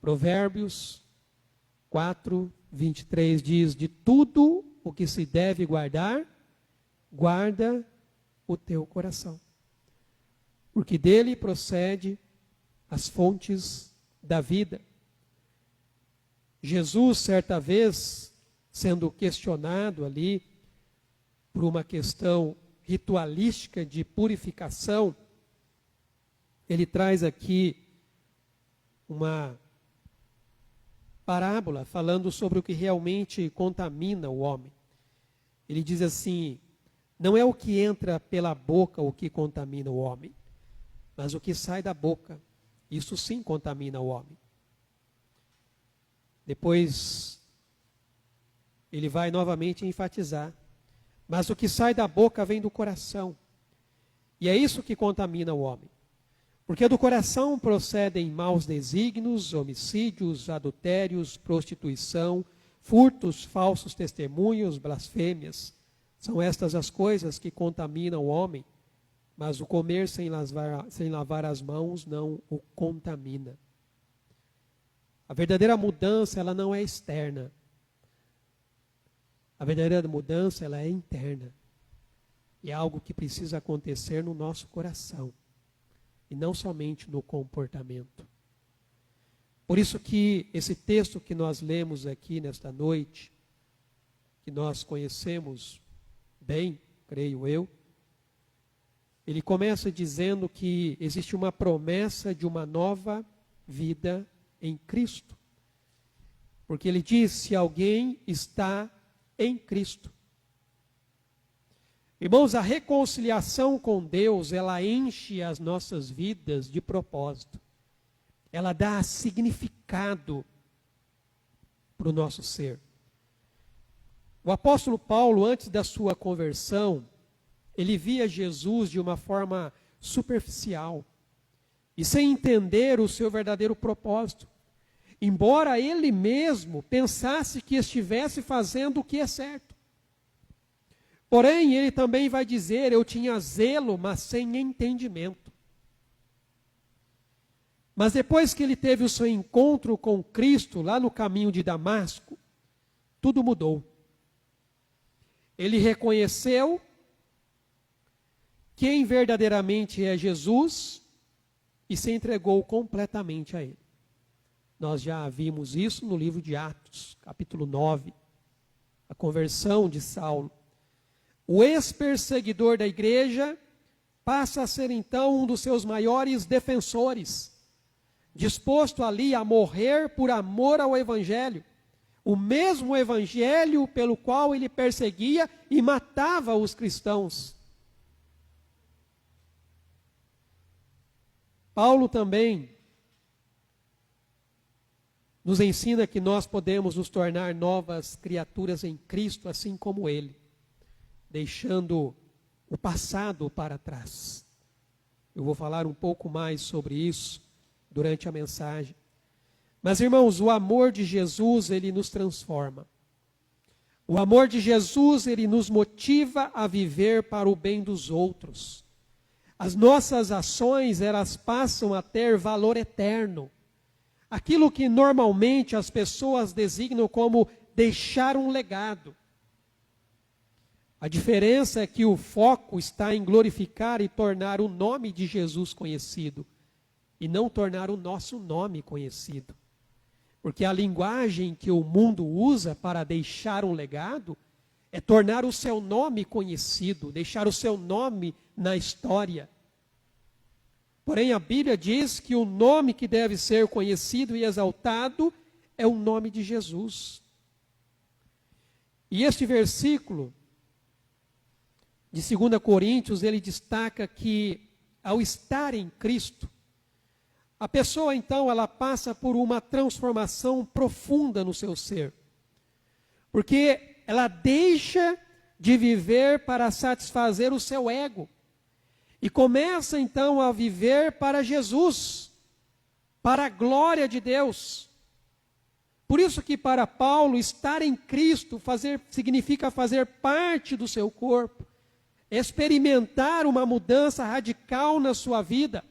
Provérbios 4, 23 diz: de tudo o que se deve guardar, guarda o teu coração. Porque dele procede as fontes da vida. Jesus, certa vez, sendo questionado ali por uma questão ritualística de purificação, ele traz aqui uma parábola falando sobre o que realmente contamina o homem. Ele diz assim: não é o que entra pela boca o que contamina o homem, mas o que sai da boca, isso sim contamina o homem. Depois, ele vai novamente enfatizar: mas o que sai da boca vem do coração, e é isso que contamina o homem. Porque do coração procedem maus desígnios, homicídios, adultérios, prostituição, furtos, falsos testemunhos, blasfêmias. São estas as coisas que contaminam o homem, mas o comer sem lavar as mãos não o contamina. A verdadeira mudança, ela não é externa. A verdadeira mudança, ela é interna. E é algo que precisa acontecer no nosso coração. E não somente no comportamento. Por isso que esse texto que nós lemos aqui nesta noite, que nós conhecemos bem, creio eu, ele começa dizendo que existe uma promessa de uma nova vida em Cristo. Porque ele diz: se alguém está em Cristo. Irmãos, a reconciliação com Deus, ela enche as nossas vidas de propósito. Ela dá significado para o nosso ser. O apóstolo Paulo, antes da sua conversão, ele via Jesus de uma forma superficial e sem entender o seu verdadeiro propósito, embora ele mesmo pensasse que estivesse fazendo o que é certo. Porém, ele também vai dizer: eu tinha zelo, mas sem entendimento. Mas depois que ele teve o seu encontro com Cristo, lá no caminho de Damasco, tudo mudou. Ele reconheceu quem verdadeiramente é Jesus e se entregou completamente a Ele. Nós já vimos isso no livro de Atos, capítulo 9, a conversão de Saulo. O ex-perseguidor da igreja passa a ser então um dos seus maiores defensores, disposto ali a morrer por amor ao Evangelho, o mesmo Evangelho pelo qual ele perseguia e matava os cristãos. Paulo também nos ensina que nós podemos nos tornar novas criaturas em Cristo, assim como Ele, deixando o passado para trás. Eu vou falar um pouco mais sobre isso durante a mensagem. Mas, irmãos, o amor de Jesus, ele nos transforma. O amor de Jesus, ele nos motiva a viver para o bem dos outros. As nossas ações, elas passam a ter valor eterno. Aquilo que normalmente as pessoas designam como deixar um legado. A diferença é que o foco está em glorificar e tornar o nome de Jesus conhecido, e não tornar o nosso nome conhecido. Porque a linguagem que o mundo usa para deixar um legado é tornar o seu nome conhecido, deixar o seu nome na história. Porém, a Bíblia diz que o nome que deve ser conhecido e exaltado é o nome de Jesus. E este versículo de 2 Coríntios, ele destaca que ao estar em Cristo, a pessoa então ela passa por uma transformação profunda no seu ser. Porque ela deixa de viver para satisfazer o seu ego. E começa então a viver para Jesus, para a glória de Deus. Por isso que para Paulo, estar em Cristo significa fazer parte do seu corpo, experimentar uma mudança radical na sua vida,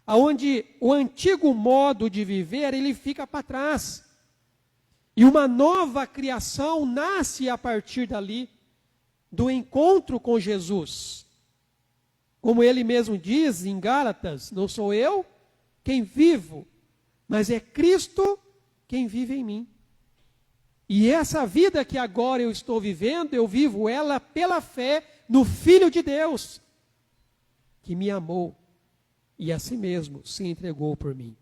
onde o antigo modo de viver, ele fica para trás. E uma nova criação nasce a partir dali, do encontro com Jesus. Como ele mesmo diz em Gálatas: não sou eu quem vivo, mas é Cristo quem vive em mim. E essa vida que agora eu estou vivendo, eu vivo ela pela fé no Filho de Deus, que me amou e a si mesmo se entregou por mim.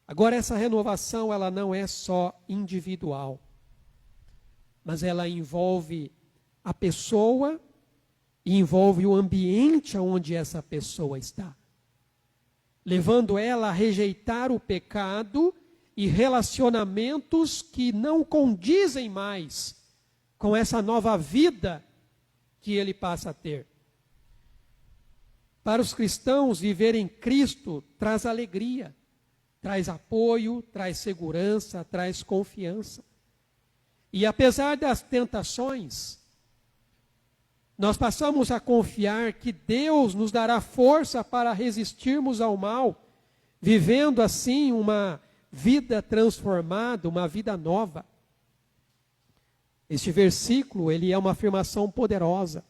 Agora, essa renovação, ela não é só individual, mas ela envolve a pessoa e envolve o ambiente onde essa pessoa está, levando ela a rejeitar o pecado e relacionamentos que não condizem mais com essa nova vida que ele passa a ter. Para os cristãos, viver em Cristo traz alegria, traz apoio, traz segurança, traz confiança. E apesar das tentações, nós passamos a confiar que Deus nos dará força para resistirmos ao mal, vivendo assim uma vida transformada, uma vida nova. Este versículo, ele é uma afirmação poderosa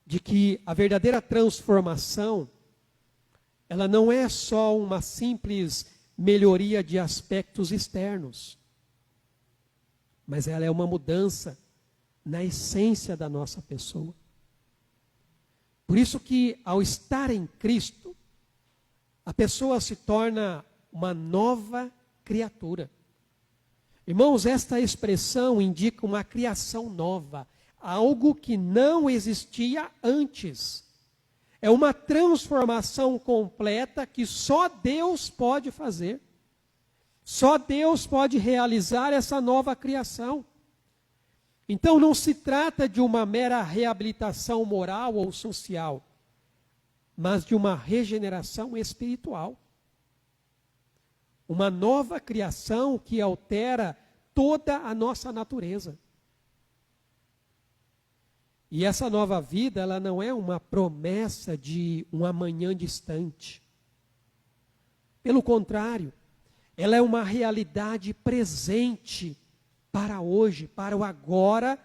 de que a verdadeira transformação, ela não é só uma simples melhoria de aspectos externos, mas ela é uma mudança na essência da nossa pessoa. Por isso que, ao estar em Cristo, a pessoa se torna uma nova criatura. Irmãos, esta expressão indica uma criação nova, algo que não existia antes. É uma transformação completa que só Deus pode fazer. Só Deus pode realizar essa nova criação. Então não se trata de uma mera reabilitação moral ou social, mas de uma regeneração espiritual. Uma nova criação que altera toda a nossa natureza. E essa nova vida, ela não é uma promessa de um amanhã distante. Pelo contrário, ela é uma realidade presente para hoje, para o agora,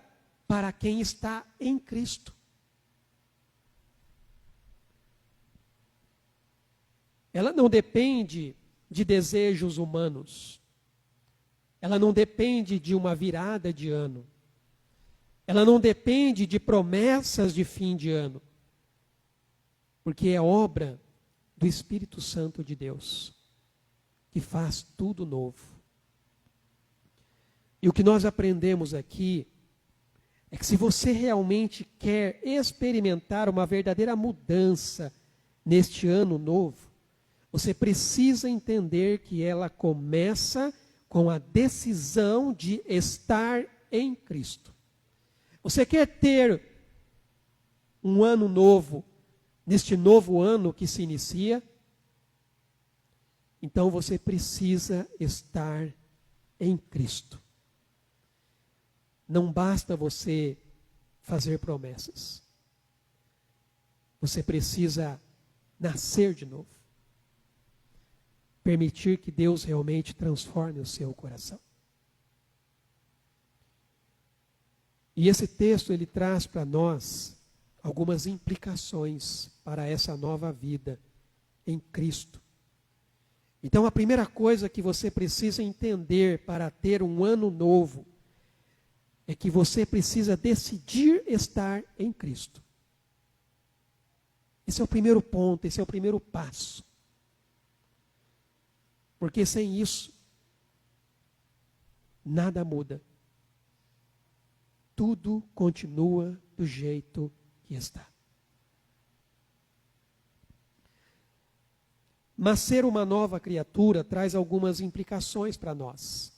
para quem está em Cristo. Ela não depende de desejos humanos. Ela não depende de uma virada de ano. Ela não depende de promessas de fim de ano. Porque é obra do Espírito Santo de Deus, que faz tudo novo. E o que nós aprendemos aqui é que se você realmente quer experimentar uma verdadeira mudança neste ano novo, você precisa entender que ela começa com a decisão de estar em Cristo. Você quer ter um ano novo, neste novo ano que se inicia? Então você precisa estar em Cristo. Não basta você fazer promessas. Você precisa nascer de novo. Permitir que Deus realmente transforme o seu coração. E esse texto, ele traz para nós algumas implicações para essa nova vida em Cristo. Então, a primeira coisa que você precisa entender para ter um ano novo é que você precisa decidir estar em Cristo. Esse é o primeiro ponto, esse é o primeiro passo. Porque sem isso, nada muda. Tudo continua do jeito que está. Mas ser uma nova criatura traz algumas implicações para nós.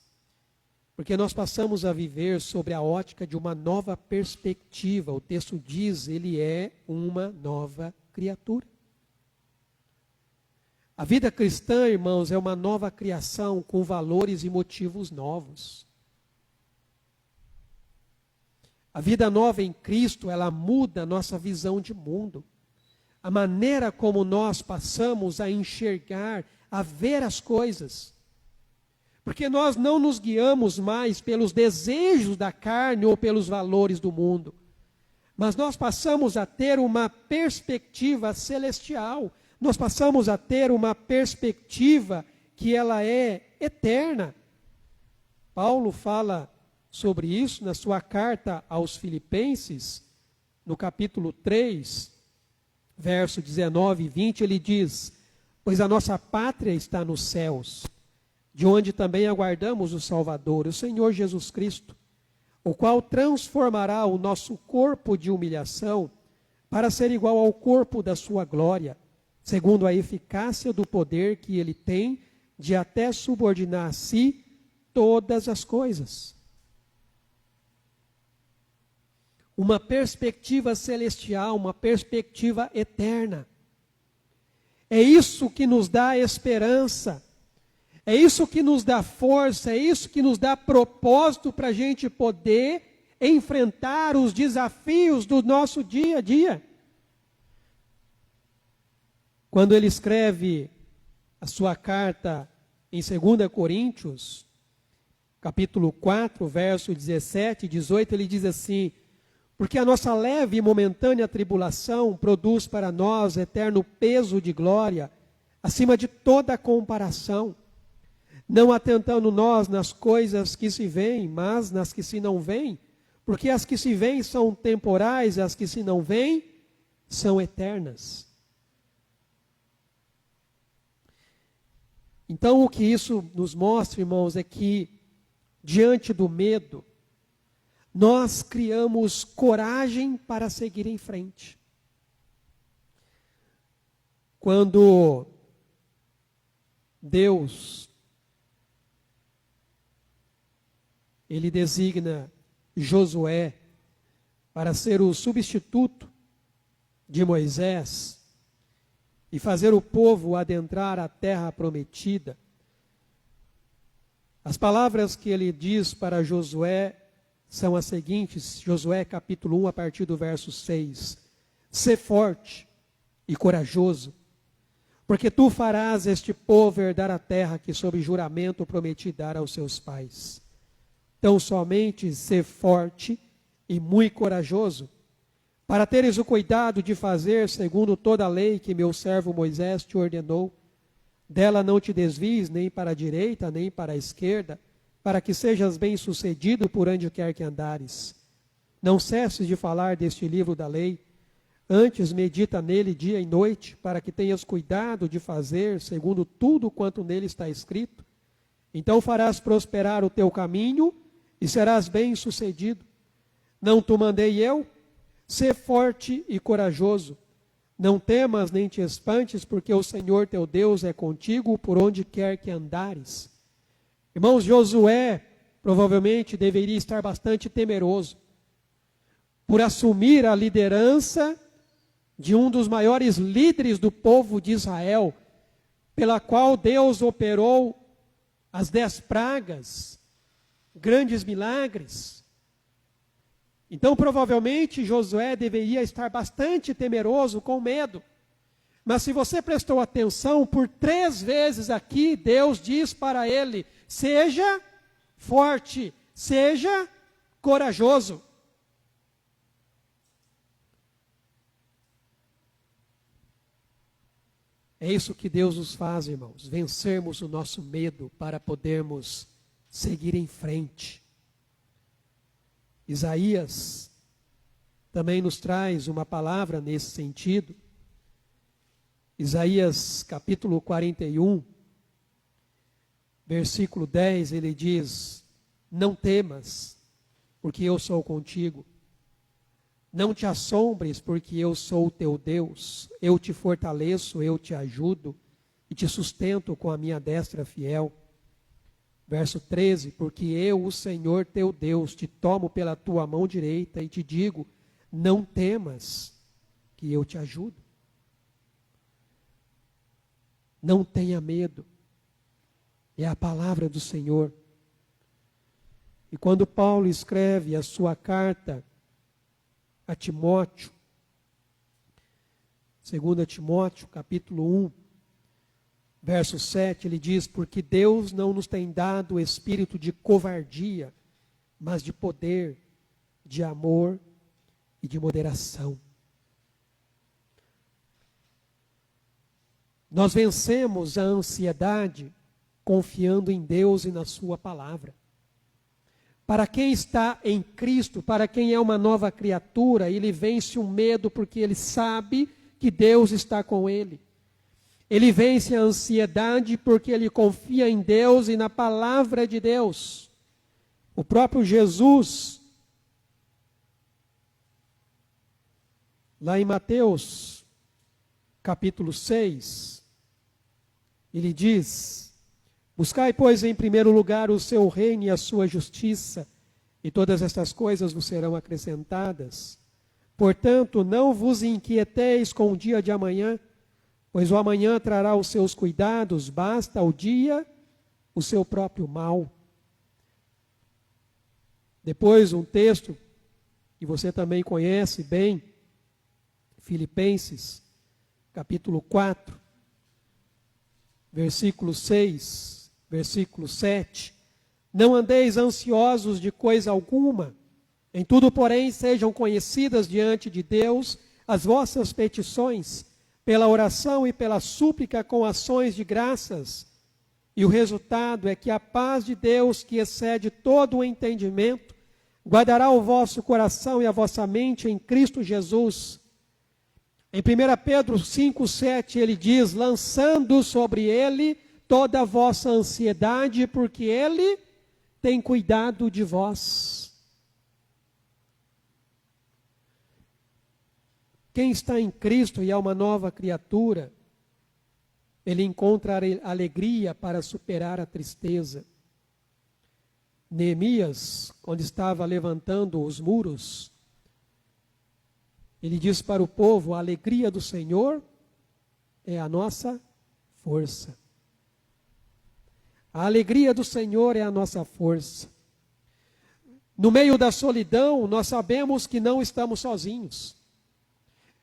Porque nós passamos a viver sobre a ótica de uma nova perspectiva. O texto diz, ele é uma nova criatura. A vida cristã, irmãos, é uma nova criação com valores e motivos novos. A vida nova em Cristo, ela muda a nossa visão de mundo. A maneira como nós passamos a enxergar, a ver as coisas. Porque nós não nos guiamos mais pelos desejos da carne ou pelos valores do mundo. Mas nós passamos a ter uma perspectiva celestial. Nós passamos a ter uma perspectiva que ela é eterna. Paulo fala sobre isso na sua carta aos Filipenses, no capítulo 3, verso 19 e 20, ele diz: pois a nossa pátria está nos céus, de onde também aguardamos o Salvador, o Senhor Jesus Cristo, o qual transformará o nosso corpo de humilhação para ser igual ao corpo da sua glória, segundo a eficácia do poder que ele tem de até subordinar a si todas as coisas. Uma perspectiva celestial, uma perspectiva eterna. É isso que nos dá esperança, é isso que nos dá força, é isso que nos dá propósito para a gente poder enfrentar os desafios do nosso dia a dia. Quando ele escreve a sua carta em 2 Coríntios, capítulo 4, verso 17 e 18, ele diz assim: porque a nossa leve e momentânea tribulação produz para nós eterno peso de glória, acima de toda comparação, não atentando nós nas coisas que se veem, mas nas que se não veem, porque as que se veem são temporais, as que se não veem são eternas. Então, o que isso nos mostra, irmãos, é que, diante do medo, nós criamos coragem para seguir em frente. Quando Deus, Ele designa Josué para ser o substituto de Moisés e fazer o povo adentrar a terra prometida, as palavras que ele diz para Josué são as seguintes, Josué capítulo 1, a partir do verso 6. Sê forte e corajoso, porque tu farás este povo herdar a terra que sob juramento prometi dar aos seus pais. Tão somente sê forte e muito corajoso, para teres o cuidado de fazer segundo toda a lei que meu servo Moisés te ordenou. Dela não te desvies nem para a direita, nem para a esquerda, para que sejas bem-sucedido por onde quer que andares. Não cesses de falar deste livro da lei, antes medita nele dia e noite, para que tenhas cuidado de fazer segundo tudo quanto nele está escrito. Então farás prosperar o teu caminho e serás bem-sucedido. Não te mandei eu? Sê forte e corajoso. Não temas nem te espantes, porque o Senhor teu Deus é contigo por onde quer que andares. Irmãos, Josué provavelmente deveria estar bastante temeroso por assumir a liderança de um dos maiores líderes do povo de Israel, pela qual Deus operou as 10 pragas, grandes milagres. Então, provavelmente, Josué deveria estar bastante temeroso, com medo. Mas se você prestou atenção, por 3 vezes aqui, Deus diz para ele, seja forte, seja corajoso. É isso que Deus nos faz, irmãos, vencermos o nosso medo para podermos seguir em frente. Isaías também nos traz uma palavra nesse sentido. Isaías capítulo 41, versículo 10, ele diz: não temas, porque eu sou contigo. Não te assombres, porque eu sou o teu Deus. Eu te fortaleço, eu te ajudo e te sustento com a minha destra fiel. Verso 13, porque eu, o Senhor teu Deus, te tomo pela tua mão direita e te digo, não temas, que eu te ajudo. Não tenha medo. É a palavra do Senhor. E quando Paulo escreve a sua carta a Timóteo, 2 Timóteo, capítulo 1, verso 7, ele diz, porque Deus não nos tem dado o espírito de covardia, mas de poder, de amor e de moderação. Nós vencemos a ansiedade confiando em Deus e na sua palavra. Para quem está em Cristo, para quem é uma nova criatura, ele vence o medo porque ele sabe que Deus está com ele. Ele vence a ansiedade porque ele confia em Deus e na palavra de Deus. O próprio Jesus, lá em Mateus, capítulo 6, ele diz, buscai, pois, em primeiro lugar o seu reino e a sua justiça, e todas estas coisas vos serão acrescentadas. Portanto, não vos inquieteis com o dia de amanhã, pois o amanhã trará os seus cuidados, basta ao dia o seu próprio mal. Depois, um texto que você também conhece bem, Filipenses, capítulo 4, versículo 6, versículo 7. Não andeis ansiosos de coisa alguma, em tudo, porém, sejam conhecidas diante de Deus as vossas petições, pela oração e pela súplica com ações de graças. E o resultado é que a paz de Deus, que excede todo o entendimento, guardará o vosso coração e a vossa mente em Cristo Jesus. Em 1 Pedro 5,7 ele diz, lançando sobre ele toda a vossa ansiedade, porque ele tem cuidado de vós. Quem está em Cristo e é uma nova criatura, ele encontra alegria para superar a tristeza. Neemias, quando estava levantando os muros, ele diz para o povo: a alegria do Senhor é a nossa força. A alegria do Senhor é a nossa força. No meio da solidão, nós sabemos que não estamos sozinhos.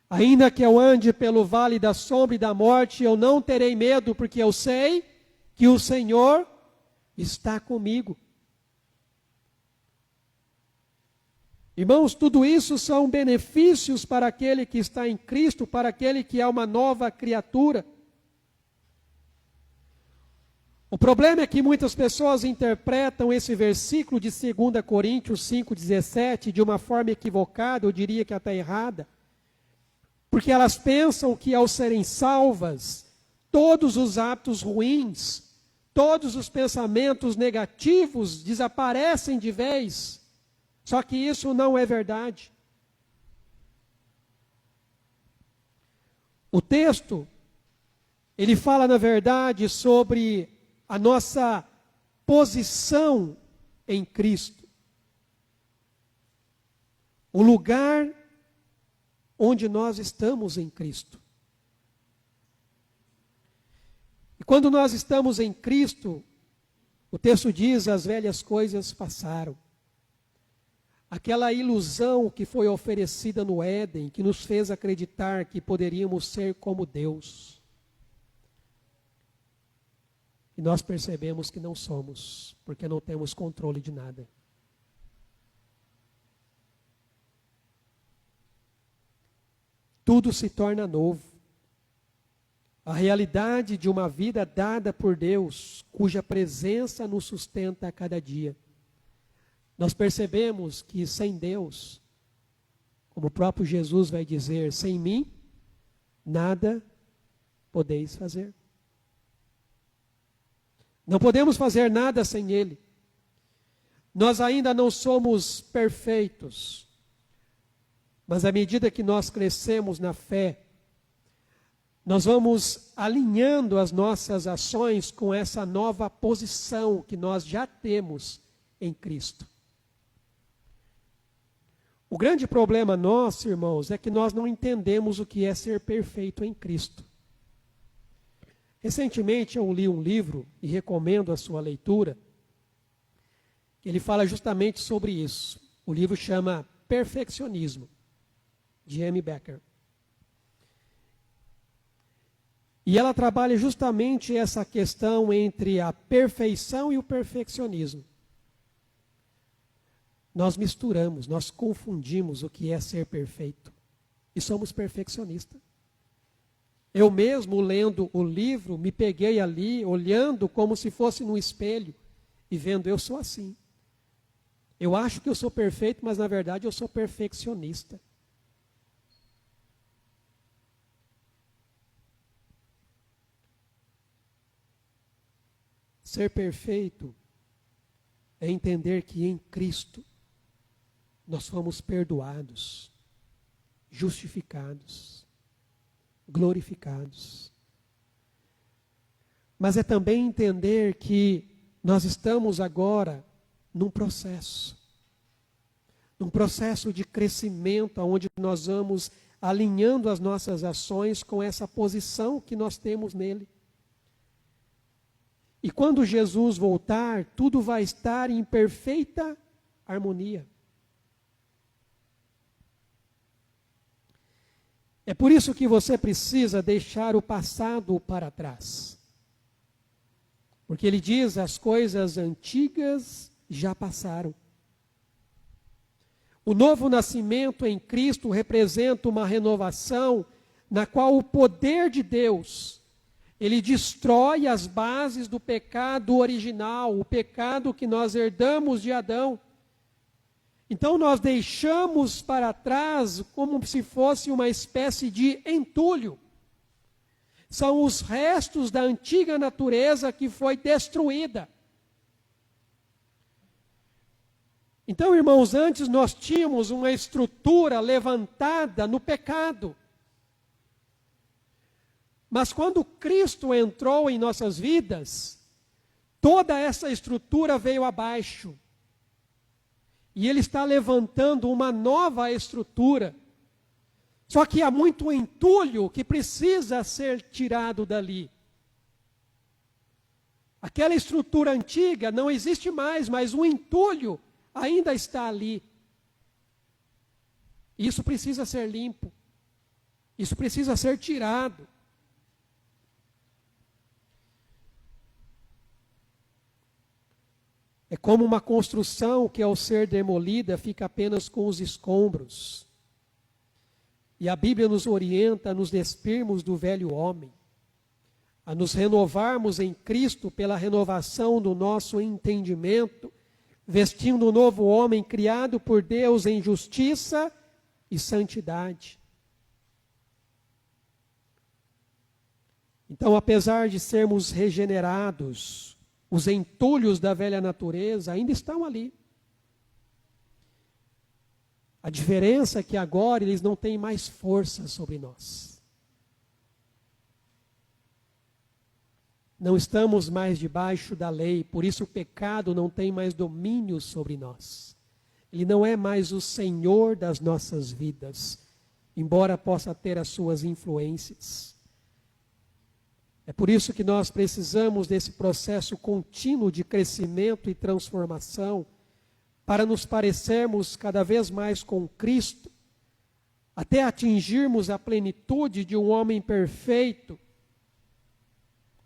Ainda que eu ande pelo vale da sombra e da morte, eu não terei medo, porque eu sei que o Senhor está comigo. Irmãos, tudo isso são benefícios para aquele que está em Cristo, para aquele que é uma nova criatura. O problema é que muitas pessoas interpretam esse versículo de 2 Coríntios 5,17 de uma forma equivocada, eu diria que até errada, porque elas pensam que ao serem salvas, todos os atos ruins, todos os pensamentos negativos desaparecem de vez. Só que isso não é verdade. O texto, ele fala, na verdade, sobre a nossa posição em Cristo. O lugar onde nós estamos em Cristo. E quando nós estamos em Cristo, o texto diz: as velhas coisas passaram. Aquela ilusão que foi oferecida no Éden, que nos fez acreditar que poderíamos ser como Deus. E nós percebemos que não somos, porque não temos controle de nada. Tudo se torna novo. A realidade de uma vida dada por Deus, cuja presença nos sustenta a cada dia. Nós percebemos que sem Deus, como o próprio Jesus vai dizer, sem mim, nada podeis fazer. Não podemos fazer nada sem Ele. Nós ainda não somos perfeitos, mas à medida que nós crescemos na fé, nós vamos alinhando as nossas ações com essa nova posição que nós já temos em Cristo. O grande problema nosso, irmãos, é que nós não entendemos o que é ser perfeito em Cristo. Recentemente eu li um livro, e recomendo a sua leitura, que ele fala justamente sobre isso. O livro chama Perfeccionismo, de Amy Becker. E ela trabalha justamente essa questão entre a perfeição e o perfeccionismo. Nós misturamos, nós confundimos o que é ser perfeito. E somos perfeccionistas. Eu mesmo, lendo o livro, me peguei ali, olhando como se fosse num espelho, e vendo, eu sou assim. Eu acho que eu sou perfeito, mas na verdade eu sou perfeccionista. Ser perfeito é entender que em Cristo nós fomos perdoados, justificados, glorificados. Mas é também entender que nós estamos agora num processo de crescimento, onde nós vamos alinhando as nossas ações com essa posição que nós temos nele. E quando Jesus voltar, tudo vai estar em perfeita harmonia. É por isso que você precisa deixar o passado para trás. Porque ele diz, as coisas antigas já passaram. O novo nascimento em Cristo representa uma renovação na qual o poder de Deus, ele destrói as bases do pecado original, o pecado que nós herdamos de Adão. Então nós deixamos para trás como se fosse uma espécie de entulho. São os restos da antiga natureza que foi destruída. Então, irmãos, antes nós tínhamos uma estrutura levantada no pecado. Mas quando Cristo entrou em nossas vidas, toda essa estrutura veio abaixo. E Ele está levantando uma nova estrutura. Só que há muito entulho que precisa ser tirado dali. Aquela estrutura antiga não existe mais, mas o entulho ainda está ali. Isso precisa ser limpo. Isso precisa ser tirado. É como uma construção que, ao ser demolida, fica apenas com os escombros. E a Bíblia nos orienta a nos despirmos do velho homem, a nos renovarmos em Cristo pela renovação do nosso entendimento, vestindo o novo homem criado por Deus em justiça e santidade. Então, apesar de sermos regenerados, os entulhos da velha natureza ainda estão ali. A diferença é que agora eles não têm mais força sobre nós. Não estamos mais debaixo da lei, por isso o pecado não tem mais domínio sobre nós. Ele não é mais o Senhor das nossas vidas, embora possa ter as suas influências. É por isso que nós precisamos desse processo contínuo de crescimento e transformação, para nos parecermos cada vez mais com Cristo, até atingirmos a plenitude de um homem perfeito,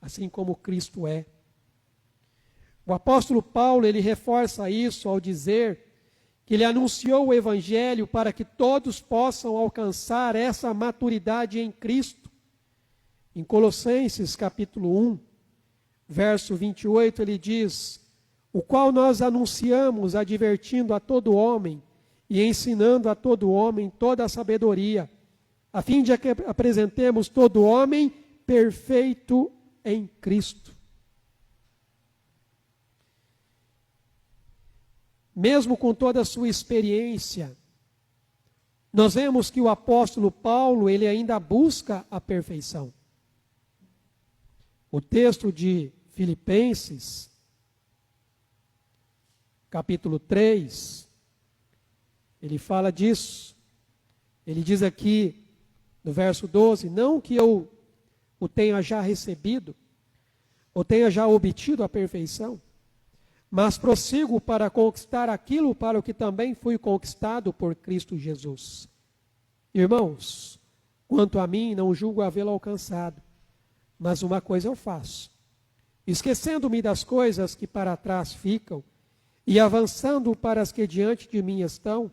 assim como Cristo é. O apóstolo Paulo, ele reforça isso ao dizer que ele anunciou o Evangelho para que todos possam alcançar essa maturidade em Cristo. Em Colossenses capítulo 1, verso 28, ele diz: o qual nós anunciamos, advertindo a todo homem e ensinando a todo homem toda a sabedoria, a fim de que apresentemos todo homem perfeito em Cristo. Mesmo com toda a sua experiência, nós vemos que o apóstolo Paulo, ele ainda busca a perfeição. O texto de Filipenses, capítulo 3, ele fala disso. Ele diz aqui, no verso 12, não que eu o tenha já recebido, ou tenha já obtido a perfeição, mas prossigo para conquistar aquilo para o que também fui conquistado por Cristo Jesus. Irmãos, quanto a mim, não julgo havê-lo alcançado, mas uma coisa eu faço, esquecendo-me das coisas que para trás ficam, e avançando para as que diante de mim estão,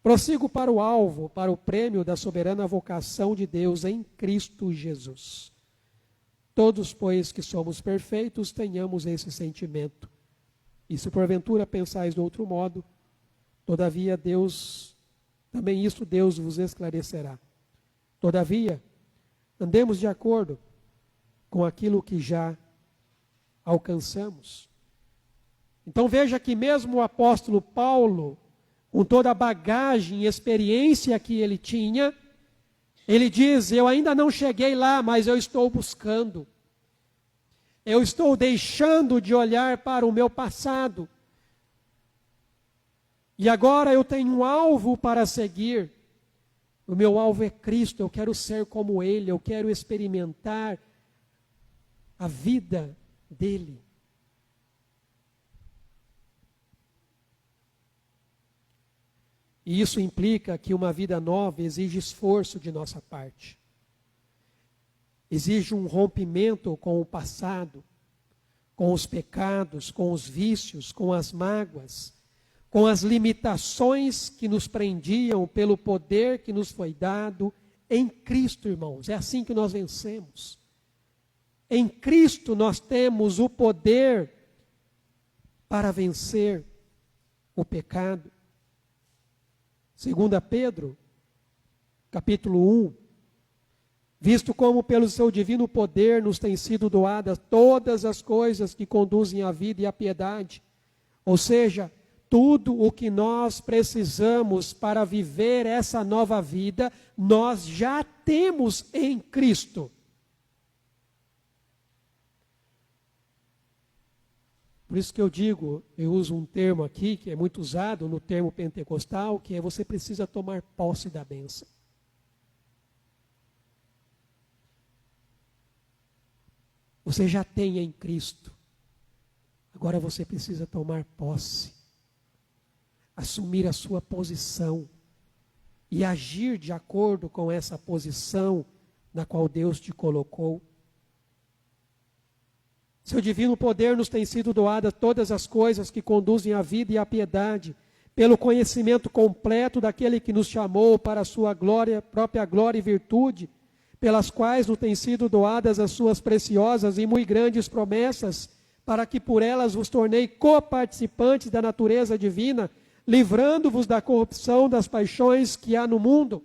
prossigo para o alvo, para o prêmio da soberana vocação de Deus em Cristo Jesus. Todos, pois, que somos perfeitos, tenhamos esse sentimento. E se porventura pensais de outro modo, todavia Deus vos esclarecerá. Todavia, andemos de acordo com aquilo que já alcançamos. Então veja que mesmo o apóstolo Paulo, com toda a bagagem e experiência que ele tinha, ele diz: eu ainda não cheguei lá, mas eu estou buscando. Eu estou deixando de olhar para o meu passado. E agora eu tenho um alvo para seguir. O meu alvo é Cristo, eu quero ser como Ele, eu quero experimentar a vida dEle. E isso implica que uma vida nova exige esforço de nossa parte. Exige um rompimento com o passado, com os pecados, com os vícios, com as mágoas, com as limitações que nos prendiam pelo poder que nos foi dado em Cristo, irmãos. É assim que nós vencemos. Em Cristo nós temos o poder para vencer o pecado. 2 Pedro, capítulo 1, visto como pelo seu divino poder nos têm sido doadas todas as coisas que conduzem à vida e à piedade, ou seja, tudo o que nós precisamos para viver essa nova vida, nós já temos em Cristo. Por isso que eu digo, eu uso um termo aqui, que é muito usado no termo pentecostal, que é você precisa tomar posse da bênção. Você já tem em Cristo. Agora você precisa tomar posse. Assumir a sua posição. E agir de acordo com essa posição na qual Deus te colocou. Seu divino poder nos tem sido doadas todas as coisas que conduzem à vida e à piedade, pelo conhecimento completo daquele que nos chamou para a sua glória, própria glória e virtude, pelas quais nos têm sido doadas as suas preciosas e muito grandes promessas, para que por elas vos tornei coparticipantes da natureza divina, livrando-vos da corrupção das paixões que há no mundo.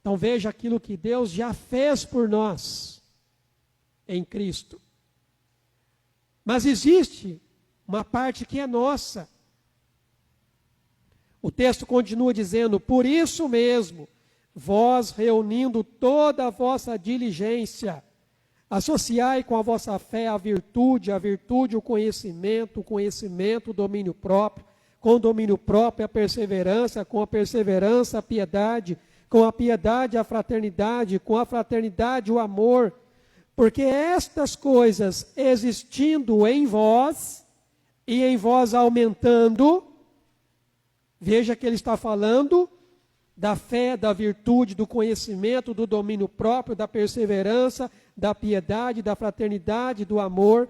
Então veja aquilo que Deus já fez por nós em Cristo. Mas existe uma parte que é nossa. O texto continua dizendo: por isso mesmo, vós reunindo toda a vossa diligência, associai com a vossa fé a virtude o conhecimento, o domínio próprio, com o domínio próprio a perseverança, com a perseverança a piedade, com a piedade a fraternidade, com a fraternidade o amor. Porque estas coisas existindo em vós, e em vós aumentando, veja que ele está falando da fé, da virtude, do conhecimento, do domínio próprio, da perseverança, da piedade, da fraternidade, do amor.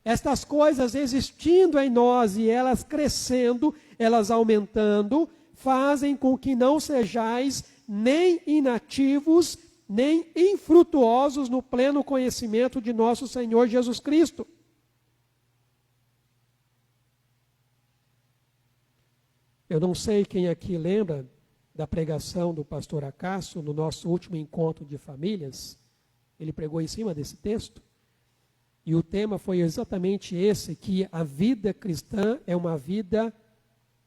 Estas coisas existindo em nós e elas crescendo, elas aumentando, fazem com que não sejais nem inativos, nem infrutuosos no pleno conhecimento de nosso Senhor Jesus Cristo. Eu não sei quem aqui lembra da pregação do pastor Acácio no nosso último encontro de famílias. Ele pregou em cima desse texto. E o tema foi exatamente esse, que a vida cristã é uma vida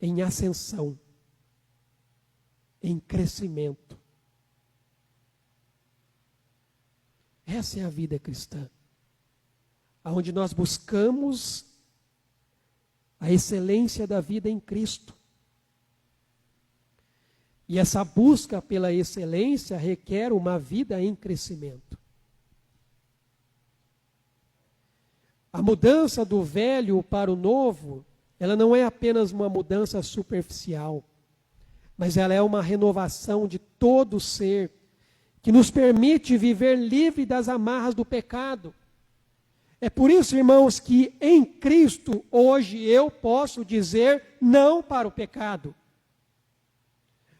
em ascensão, em crescimento. Essa é a vida cristã, onde nós buscamos a excelência da vida em Cristo. E essa busca pela excelência requer uma vida em crescimento. A mudança do velho para o novo, ela não é apenas uma mudança superficial, mas ela é uma renovação de todo o ser, que nos permite viver livre das amarras do pecado. É por isso, irmãos, que em Cristo, hoje, eu posso dizer não para o pecado.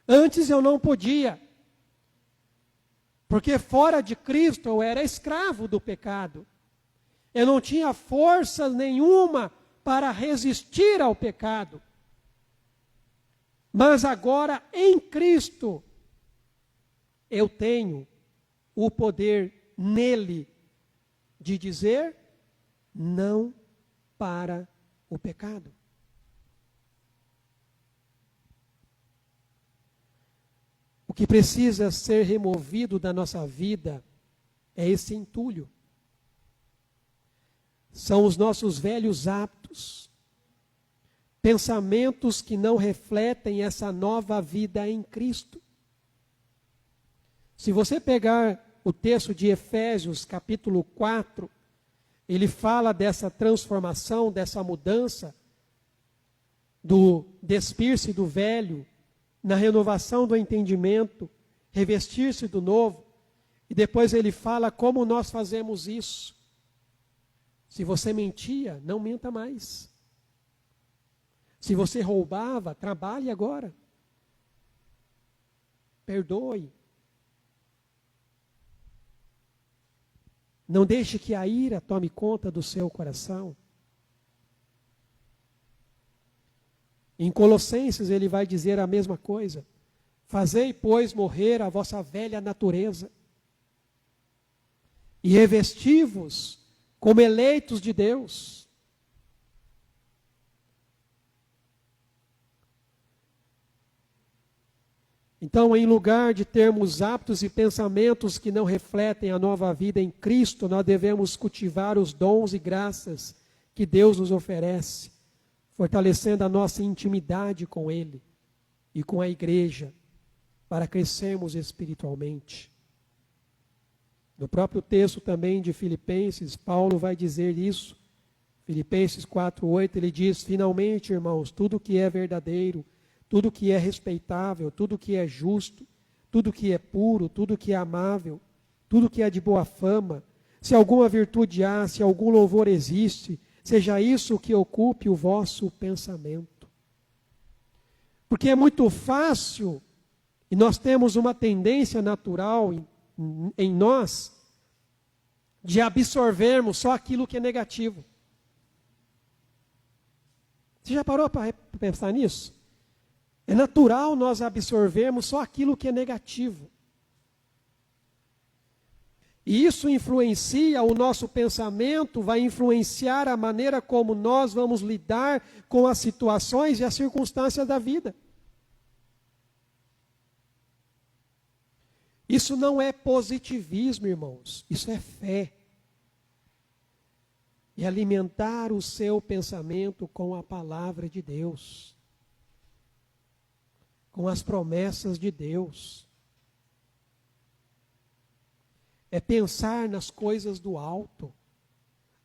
Antes eu não podia, porque fora de Cristo eu era escravo do pecado. Eu não tinha força nenhuma para resistir ao pecado. Mas agora, em Cristo, eu tenho o poder nele de dizer não para o pecado. O que precisa ser removido da nossa vida é esse entulho. São os nossos velhos hábitos, pensamentos que não refletem essa nova vida em Cristo. Se você pegar o texto de Efésios, capítulo 4, ele fala dessa transformação, dessa mudança, do despir-se do velho, na renovação do entendimento, revestir-se do novo. E depois ele fala como nós fazemos isso. Se você mentia, não minta mais. Se você roubava, trabalhe agora. Perdoe. Não deixe que a ira tome conta do seu coração. Em Colossenses ele vai dizer a mesma coisa. Fazei, pois, morrer a vossa velha natureza e revesti-vos como eleitos de Deus. Então, em lugar de termos hábitos e pensamentos que não refletem a nova vida em Cristo, nós devemos cultivar os dons e graças que Deus nos oferece, fortalecendo a nossa intimidade com Ele e com a igreja, para crescermos espiritualmente. No próprio texto também de Filipenses, Paulo vai dizer isso. Filipenses 4:8, ele diz: finalmente, irmãos, tudo que é verdadeiro, tudo que é respeitável, tudo que é justo, tudo que é puro, tudo que é amável, tudo que é de boa fama, se alguma virtude há, se algum louvor existe, seja isso que ocupe o vosso pensamento. Porque é muito fácil, e nós temos uma tendência natural em nós, de absorvermos só aquilo que é negativo. Você já parou para pensar nisso? É natural nós absorvermos só aquilo que é negativo. E isso influencia o nosso pensamento, vai influenciar a maneira como nós vamos lidar com as situações e as circunstâncias da vida. Isso não é positivismo, irmãos, isso é fé. E alimentar o seu pensamento com a palavra de Deus, com as promessas de Deus. É pensar nas coisas do alto,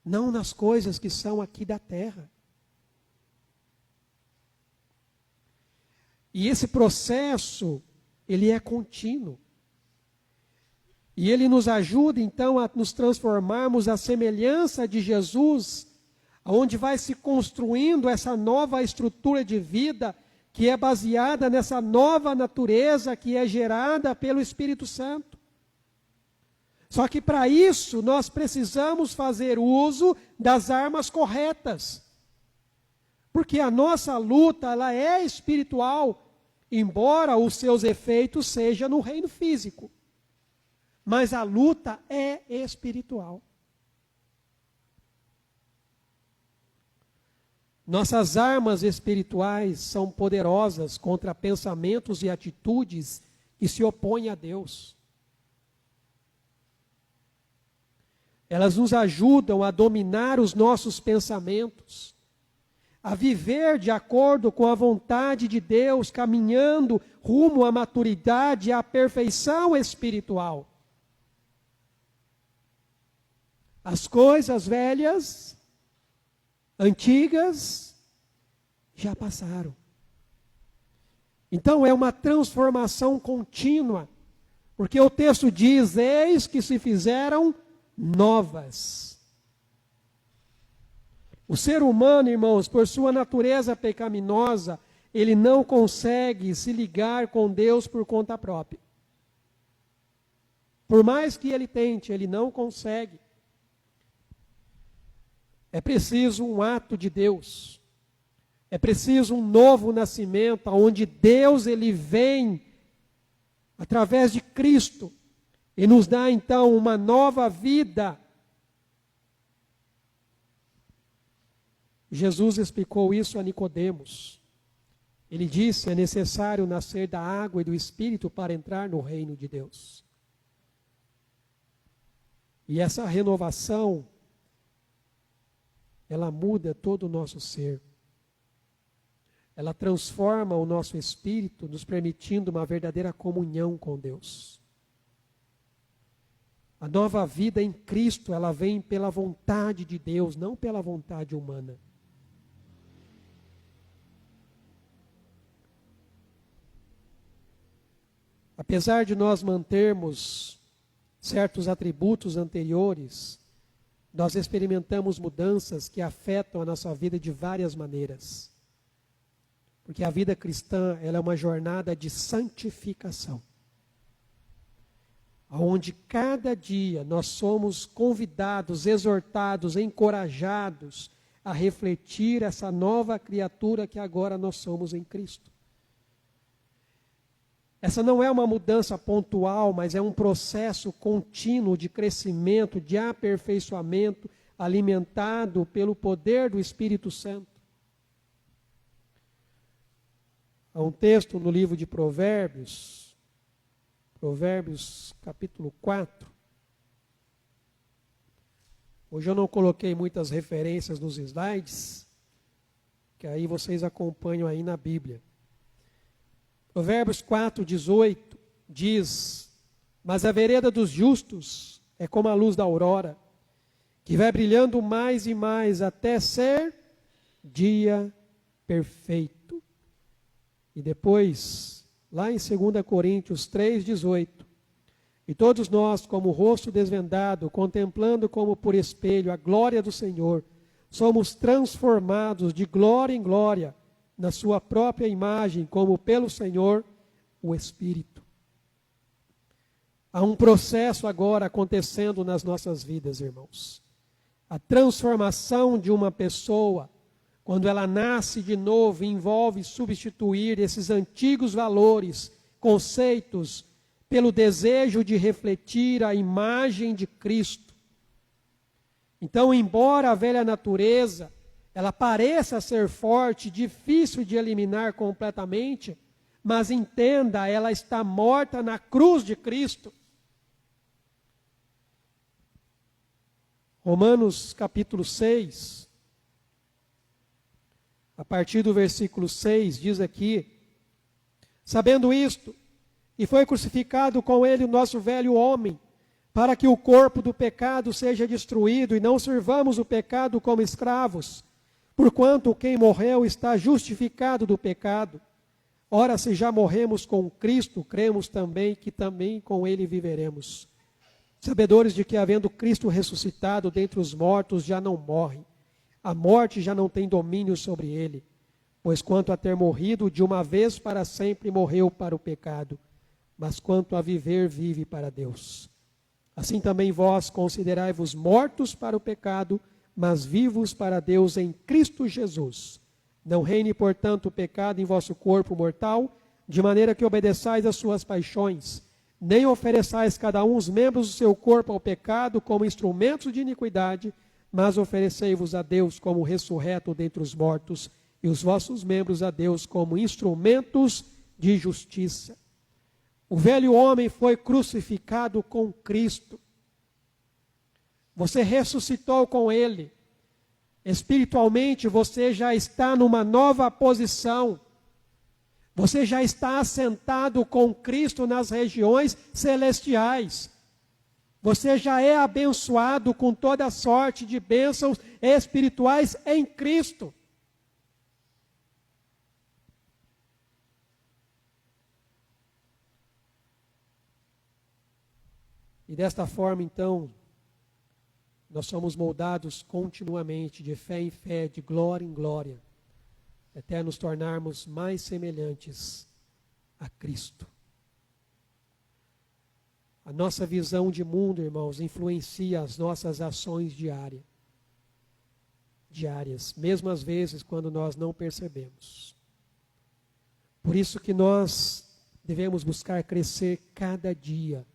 não nas coisas que são aqui da terra. E esse processo, ele é contínuo. E ele nos ajuda, então, a nos transformarmos à semelhança de Jesus, onde vai se construindo essa nova estrutura de vida, que é baseada nessa nova natureza que é gerada pelo Espírito Santo. Só que para isso nós precisamos fazer uso das armas corretas. Porque a nossa luta, ela é espiritual, embora os seus efeitos sejam no reino físico. Mas a luta é espiritual. Nossas armas espirituais são poderosas contra pensamentos e atitudes que se opõem a Deus. Elas nos ajudam a dominar os nossos pensamentos, a viver de acordo com a vontade de Deus, caminhando rumo à maturidade e à perfeição espiritual. As coisas velhas, antigas, já passaram. Então é uma transformação contínua, porque o texto diz: eis que se fizeram novas. O ser humano, irmãos, por sua natureza pecaminosa, ele não consegue se ligar com Deus por conta própria. Por mais que ele tente, ele não consegue. É preciso um ato de Deus. É preciso um novo nascimento, onde Deus ele vem através de Cristo e nos dá então uma nova vida. Jesus explicou isso a Nicodemos. Ele disse: é necessário nascer da água e do Espírito para entrar no reino de Deus. E essa renovação, ela muda todo o nosso ser. Ela transforma o nosso espírito, nos permitindo uma verdadeira comunhão com Deus. A nova vida em Cristo, ela vem pela vontade de Deus, não pela vontade humana. Apesar de nós mantermos certos atributos anteriores, nós experimentamos mudanças que afetam a nossa vida de várias maneiras. Porque a vida cristã, ela é uma jornada de santificação. Onde cada dia nós somos convidados, exortados, encorajados a refletir essa nova criatura que agora nós somos em Cristo. Essa não é uma mudança pontual, mas é um processo contínuo de crescimento, de aperfeiçoamento, alimentado pelo poder do Espírito Santo. Há um texto no livro de Provérbios, Provérbios capítulo 4, Hoje eu não coloquei muitas referências nos slides, que aí vocês acompanham aí na Bíblia. Provérbios 4:18 diz: mas a vereda dos justos é como a luz da aurora, que vai brilhando mais e mais até ser dia perfeito. E depois, lá em 2 Coríntios 3:18, e todos nós, como rosto desvendado, contemplando como por espelho a glória do Senhor, somos transformados de glória em glória, na sua própria imagem, como pelo Senhor, o Espírito. Há um processo agora acontecendo nas nossas vidas, irmãos. A transformação de uma pessoa, quando ela nasce de novo, envolve substituir esses antigos valores, conceitos, pelo desejo de refletir a imagem de Cristo. Então, embora a velha natureza, ela pareça ser forte, difícil de eliminar completamente, mas entenda, ela está morta na cruz de Cristo. Romanos capítulo 6, a partir do versículo 6, diz aqui: sabendo isto, e foi crucificado com ele o nosso velho homem, para que o corpo do pecado seja destruído, e não sirvamos o pecado como escravos, porquanto quem morreu está justificado do pecado. Ora, se já morremos com Cristo, cremos também que também com ele viveremos. Sabedores de que, havendo Cristo ressuscitado dentre os mortos, já não morre. A morte já não tem domínio sobre ele, pois quanto a ter morrido, de uma vez para sempre morreu para o pecado, mas quanto a viver, vive para Deus. Assim também vós considerai-vos mortos para o pecado, mas vivos para Deus em Cristo Jesus. Não reine, portanto, o pecado em vosso corpo mortal, de maneira que obedeçais às suas paixões, nem ofereçais cada um os membros do seu corpo ao pecado como instrumentos de iniquidade, mas oferecei-vos a Deus como ressurreto dentre os mortos, e os vossos membros a Deus como instrumentos de justiça. O velho homem foi crucificado com Cristo. Você ressuscitou com ele. Espiritualmente, você já está numa nova posição. Você já está assentado com Cristo nas regiões celestiais. Você já é abençoado com toda sorte de bênçãos espirituais em Cristo. E desta forma, então, nós somos moldados continuamente, de fé em fé, de glória em glória, até nos tornarmos mais semelhantes a Cristo. A nossa visão de mundo, irmãos, influencia as nossas ações diárias, mesmo às vezes quando nós não percebemos. Por isso que nós devemos buscar crescer cada dia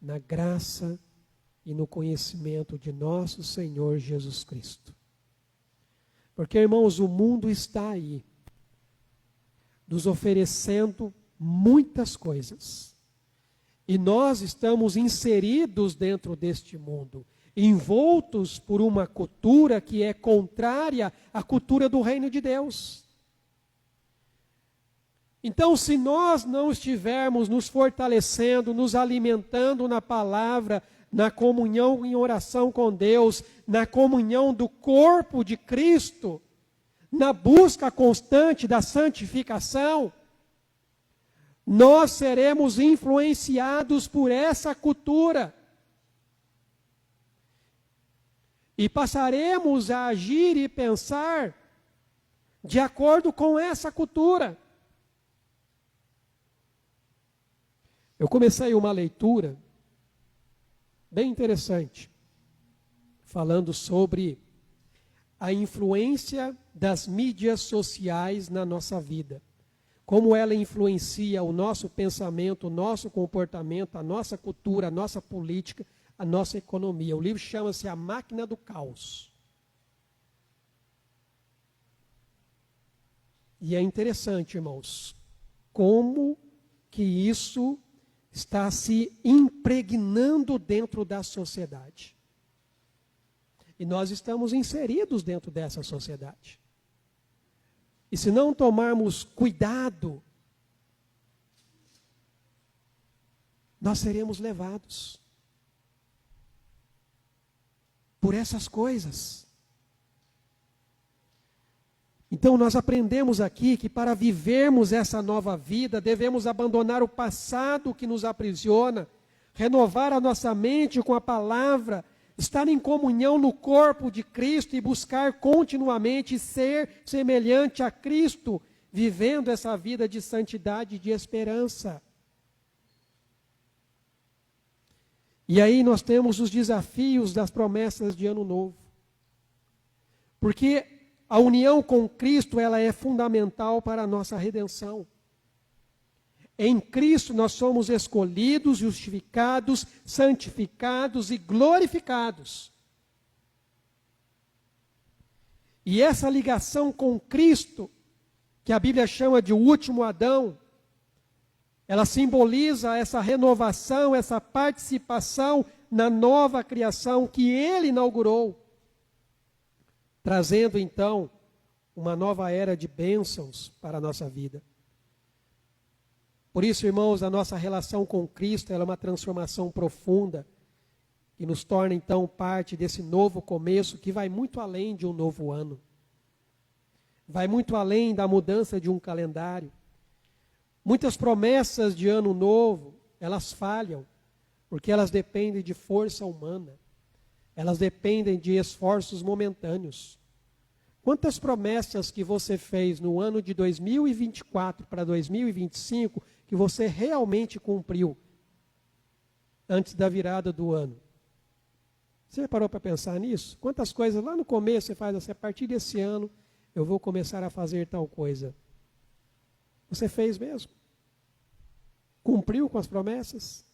na graça e no conhecimento de nosso Senhor Jesus Cristo. Porque, irmãos, o mundo está aí, nos oferecendo muitas coisas. E nós estamos inseridos dentro deste mundo, envoltos por uma cultura que é contrária à cultura do reino de Deus. Então, se nós não estivermos nos fortalecendo, nos alimentando na palavra, na comunhão em oração com Deus, na comunhão do corpo de Cristo, na busca constante da santificação, nós seremos influenciados por essa cultura. E passaremos a agir e pensar de acordo com essa cultura. Eu comecei uma leitura bem interessante, falando sobre a influência das mídias sociais na nossa vida. Como ela influencia o nosso pensamento, o nosso comportamento, a nossa cultura, a nossa política, a nossa economia. O livro chama-se A Máquina do Caos. E é interessante, irmãos, como que isso está se impregnando dentro da sociedade. E nós estamos inseridos dentro dessa sociedade. E se não tomarmos cuidado, nós seremos levados por essas coisas. Então nós aprendemos aqui que para vivermos essa nova vida, devemos abandonar o passado que nos aprisiona, renovar a nossa mente com a palavra, estar em comunhão no corpo de Cristo e buscar continuamente ser semelhante a Cristo, vivendo essa vida de santidade e de esperança. E aí nós temos os desafios das promessas de Ano Novo. Porque a união com Cristo, ela é fundamental para a nossa redenção. Em Cristo nós somos escolhidos, justificados, santificados e glorificados. E essa ligação com Cristo, que a Bíblia chama de o último Adão, ela simboliza essa renovação, essa participação na nova criação que Ele inaugurou, trazendo então uma nova era de bênçãos para a nossa vida. Por isso, irmãos, a nossa relação com Cristo ela é uma transformação profunda, que nos torna então parte desse novo começo que vai muito além de um novo ano. Vai muito além da mudança de um calendário. Muitas promessas de ano novo, elas falham, porque elas dependem de força humana. Elas dependem de esforços momentâneos. Quantas promessas que você fez no ano de 2024 para 2025 que você realmente cumpriu antes da virada do ano? Você parou para pensar nisso? Quantas coisas lá no começo você faz assim, a partir desse ano eu vou começar a fazer tal coisa. Você fez mesmo? Cumpriu com as promessas?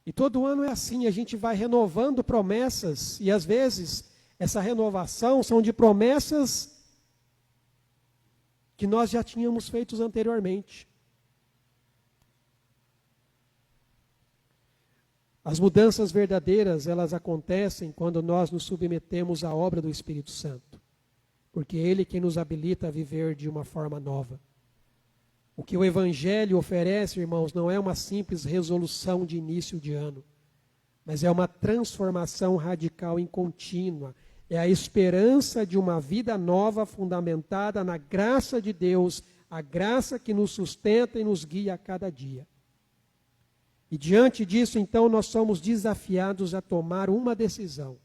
E todo ano é assim, a gente vai renovando promessas e às vezes essa renovação são de promessas que nós já tínhamos feitos anteriormente. As mudanças verdadeiras, elas acontecem quando nós nos submetemos à obra do Espírito Santo. Porque é Ele quem nos habilita a viver de uma forma nova. O que o Evangelho oferece, irmãos, não é uma simples resolução de início de ano, mas é uma transformação radical e contínua. É a esperança de uma vida nova fundamentada na graça de Deus, a graça que nos sustenta e nos guia a cada dia. E diante disso, então, nós somos desafiados a tomar uma decisão.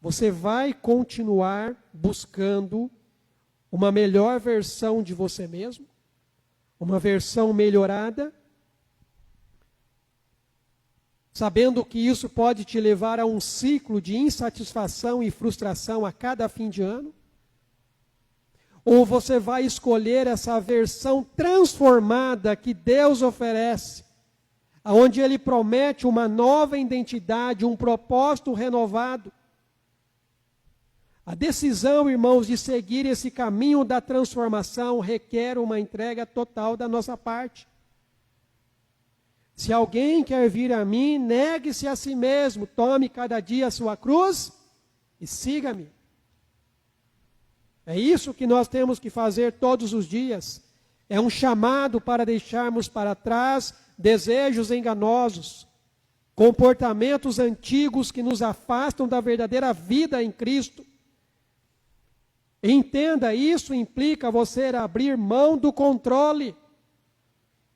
Você vai continuar buscando uma melhor versão de você mesmo? Uma versão melhorada? Sabendo que isso pode te levar a um ciclo de insatisfação e frustração a cada fim de ano? Ou você vai escolher essa versão transformada que Deus oferece, onde Ele promete uma nova identidade, um propósito renovado? A decisão, irmãos, de seguir esse caminho da transformação requer uma entrega total da nossa parte. Se alguém quer vir a mim, negue-se a si mesmo, tome cada dia a sua cruz e siga-me. É isso que nós temos que fazer todos os dias. É um chamado para deixarmos para trás desejos enganosos, comportamentos antigos que nos afastam da verdadeira vida em Cristo. Entenda, isso implica você abrir mão do controle.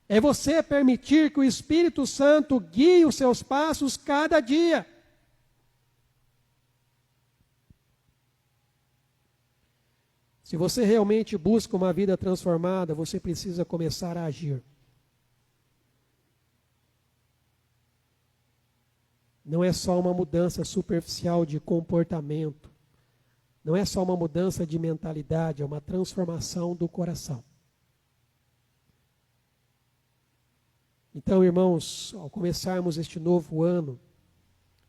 É você permitir que o Espírito Santo guie os seus passos cada dia. Se você realmente busca uma vida transformada, você precisa começar a agir. Não é só uma mudança superficial de comportamento. Não é só uma mudança de mentalidade, é uma transformação do coração. Então, irmãos, ao começarmos este novo ano,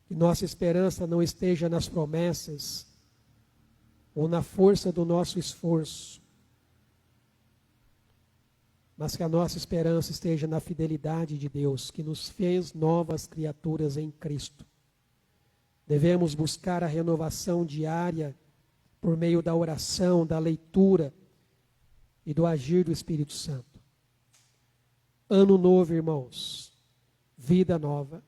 que nossa esperança não esteja nas promessas ou na força do nosso esforço, mas que a nossa esperança esteja na fidelidade de Deus, que nos fez novas criaturas em Cristo. Devemos buscar a renovação diária por meio da oração, da leitura e do agir do Espírito Santo. Ano novo, irmãos, vida nova.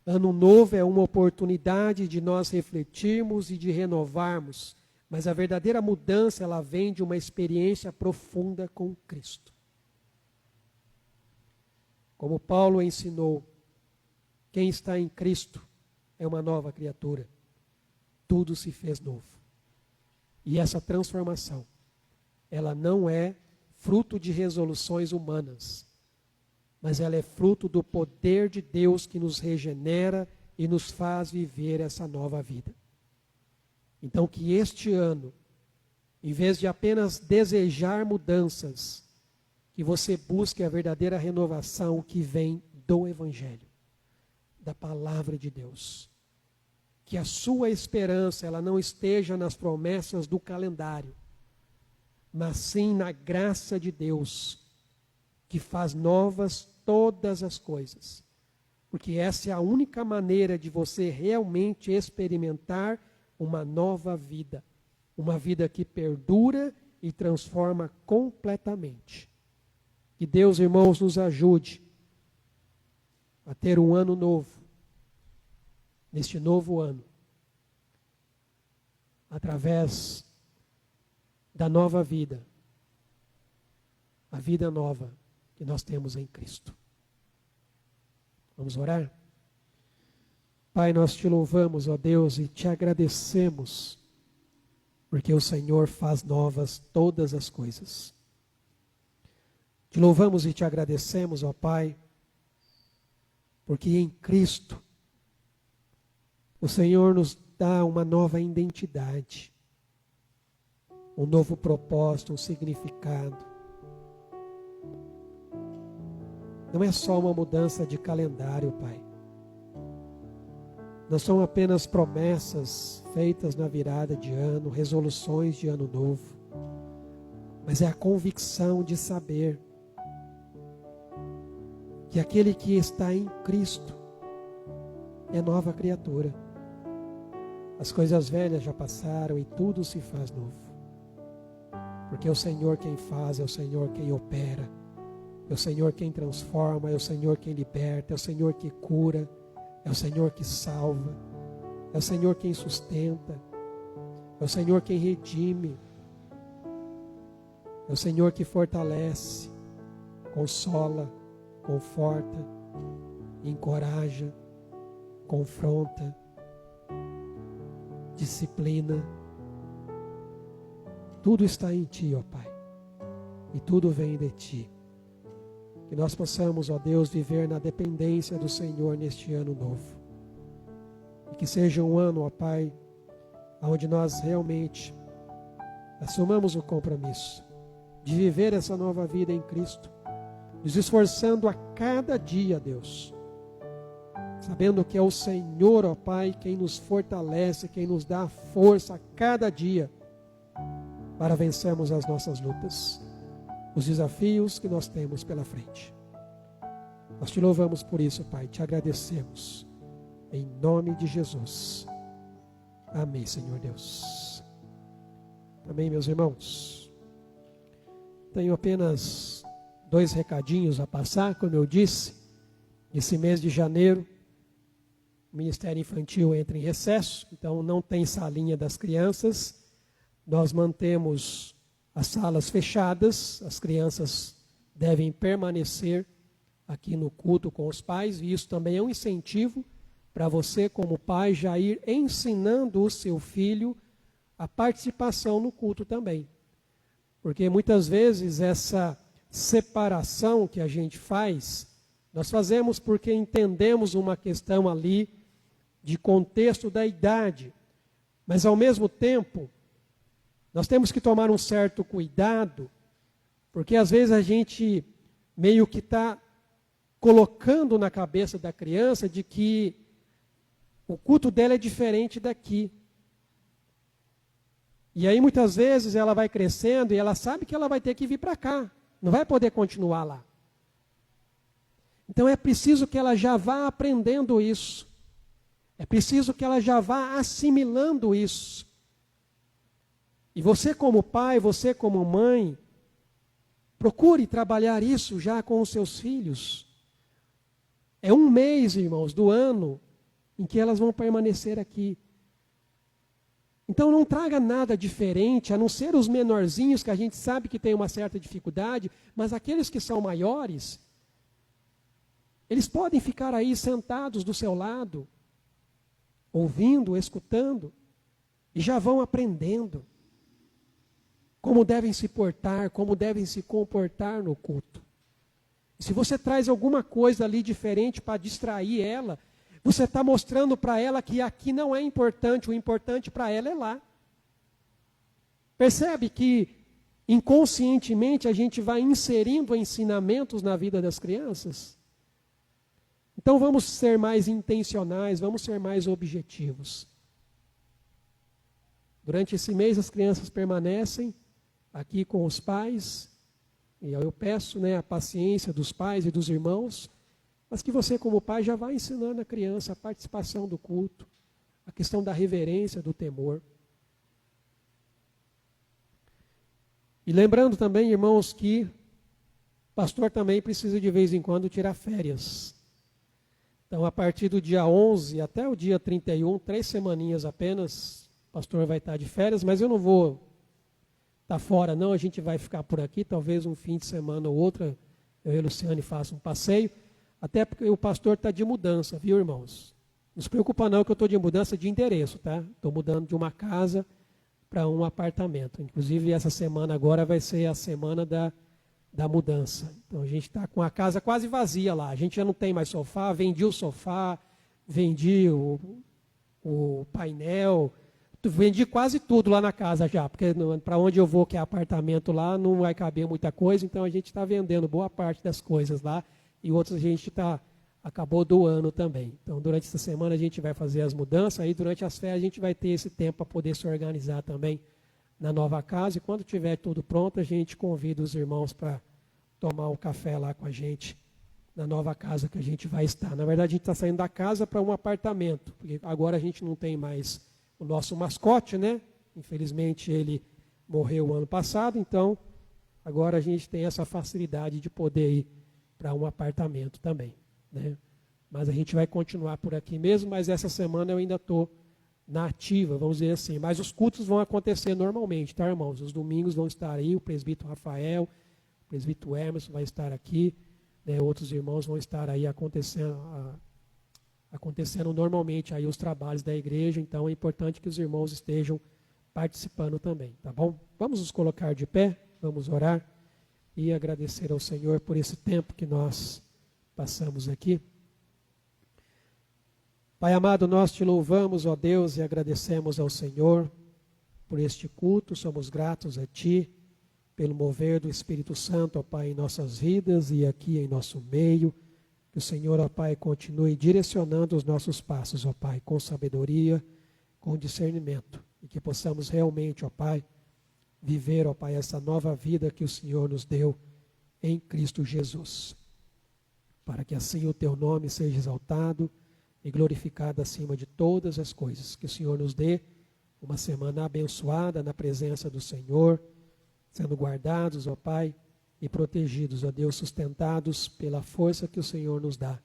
Ano novo é uma oportunidade de nós refletirmos e de renovarmos, mas a verdadeira mudança, ela vem de uma experiência profunda com Cristo. Como Paulo ensinou, quem está em Cristo é uma nova criatura. Tudo se fez novo. E essa transformação, ela não é fruto de resoluções humanas, mas ela é fruto do poder de Deus que nos regenera e nos faz viver essa nova vida. Então, que este ano, em vez de apenas desejar mudanças, que você busque a verdadeira renovação que vem do Evangelho, da palavra de Deus. Que a sua esperança, ela não esteja nas promessas do calendário, mas sim na graça de Deus, que faz novas todas as coisas. Porque essa é a única maneira de você realmente experimentar uma nova vida. Uma vida que perdura e transforma completamente. Que Deus, irmãos, nos ajude a ter um ano novo. Neste novo ano. Através da nova vida. A vida nova que nós temos em Cristo. Vamos orar? Pai, nós te louvamos, ó Deus, e te agradecemos, porque o Senhor faz novas todas as coisas. Te louvamos e te agradecemos, ó Pai, porque em Cristo o Senhor nos dá uma nova identidade, um novo propósito, um significado. Não é só uma mudança de calendário, Pai. Não são apenas promessas feitas na virada de ano, resoluções de ano novo, mas é a convicção de saber que aquele que está em Cristo é nova criatura. As coisas velhas já passaram e tudo se faz novo. Porque é o Senhor quem faz, é o Senhor quem opera, é o Senhor quem transforma, é o Senhor quem liberta, é o Senhor que cura, é o Senhor que salva, é o Senhor quem sustenta, é o Senhor quem redime, é o Senhor que fortalece, consola, conforta, encoraja, confronta, disciplina. Tudo está em Ti, ó Pai, e tudo vem de Ti. Que nós possamos, ó Deus, viver na dependência do Senhor neste ano novo. E que seja um ano, ó Pai, onde nós realmente assumamos o compromisso de viver essa nova vida em Cristo, nos esforçando a cada dia, Deus, sabendo que é o Senhor, ó Pai, quem nos fortalece, quem nos dá força a cada dia para vencermos as nossas lutas, os desafios que nós temos pela frente. Nós te louvamos por isso, Pai, te agradecemos, em nome de Jesus. Amém, Senhor Deus. Amém, meus irmãos. Tenho apenas 2 recadinhos a passar, como eu disse. Esse mês de janeiro, o Ministério Infantil entra em recesso, então não tem salinha das crianças. Nós mantemos as salas fechadas, as crianças devem permanecer aqui no culto com os pais, e isso também é um incentivo para você, como pai, já ir ensinando o seu filho a participação no culto também. Porque muitas vezes essa separação que a gente faz, nós fazemos porque entendemos uma questão ali de contexto da idade, mas ao mesmo tempo, nós temos que tomar um certo cuidado, porque às vezes a gente meio que está colocando na cabeça da criança de que o culto dela é diferente daqui. E aí muitas vezes ela vai crescendo e ela sabe que ela vai ter que vir para cá, não vai poder continuar lá. Então é preciso que ela já vá aprendendo isso. É preciso que ela já vá assimilando isso. E você como pai, você como mãe, procure trabalhar isso já com os seus filhos. É um mês, irmãos, do ano em que elas vão permanecer aqui. Então não traga nada diferente, a não ser os menorzinhos, que a gente sabe que tem uma certa dificuldade, mas aqueles que são maiores, eles podem ficar aí sentados do seu lado, ouvindo, escutando, e já vão aprendendo como devem se portar, como devem se comportar no culto. E se você traz alguma coisa ali diferente para distrair ela, você está mostrando para ela que aqui não é importante, o importante para ela é lá. Percebe que inconscientemente a gente vai inserindo ensinamentos na vida das crianças? Então vamos ser mais intencionais, vamos ser mais objetivos. Durante esse mês as crianças permanecem aqui com os pais, e eu peço, a paciência dos pais e dos irmãos, mas que você como pai já vá ensinando a criança a participação do culto, a questão da reverência, do temor. E lembrando também, irmãos, que o pastor também precisa de vez em quando tirar férias. Então, a partir do dia 11 até o dia 31, 3 semaninhas apenas, o pastor vai estar de férias, mas eu não vou estar fora não, a gente vai ficar por aqui, talvez um fim de semana ou outra, eu e a Luciane façam um passeio, até porque o pastor está de mudança, viu, irmãos? Não se preocupa não que eu estou de mudança de endereço, tá? Estou mudando de uma casa para um apartamento. Inclusive, essa semana agora vai ser a semana da mudança. Então, a gente está com a casa quase vazia lá. A gente já não tem mais sofá, vendi o sofá, vendi o painel, vendi quase tudo lá na casa já, porque para onde eu vou, que é apartamento lá, não vai caber muita coisa, então a gente está vendendo boa parte das coisas lá, e outras a gente acabou doando também. Então, durante essa semana a gente vai fazer as mudanças, aí durante as férias a gente vai ter esse tempo para poder se organizar também na nova casa, e quando tiver tudo pronto, a gente convida os irmãos para tomar um café lá com a gente, na nova casa que a gente vai estar. Na verdade, a gente está saindo da casa para um apartamento, porque agora a gente não tem mais o nosso mascote, né? Infelizmente, ele morreu o ano passado, então agora a gente tem essa facilidade de poder ir para um apartamento também, né? Mas a gente vai continuar por aqui mesmo, mas essa semana eu ainda estou na ativa, vamos dizer assim. Mas os cultos vão acontecer normalmente, tá, irmãos? Os domingos vão estar aí, o presbítero Rafael, o presbítero Emerson vai estar aqui, né? Outros irmãos vão estar aí acontecendo normalmente aí os trabalhos da igreja, então é importante que os irmãos estejam participando também, tá bom? Vamos nos colocar de pé, vamos orar e agradecer ao Senhor por esse tempo que nós passamos aqui. Pai amado, nós te louvamos, ó Deus, e agradecemos ao Senhor por este culto, somos gratos a Ti pelo mover do Espírito Santo, ó Pai, em nossas vidas e aqui em nosso meio. Que o Senhor, ó Pai, continue direcionando os nossos passos, ó Pai, com sabedoria, com discernimento, e que possamos realmente, ó Pai, viver, ó Pai, essa nova vida que o Senhor nos deu em Cristo Jesus. Para que assim o Teu nome seja exaltado e glorificado acima de todas as coisas. Que o Senhor nos dê uma semana abençoada na presença do Senhor, sendo guardados, ó Pai, e protegidos, ó Deus, sustentados pela força que o Senhor nos dá.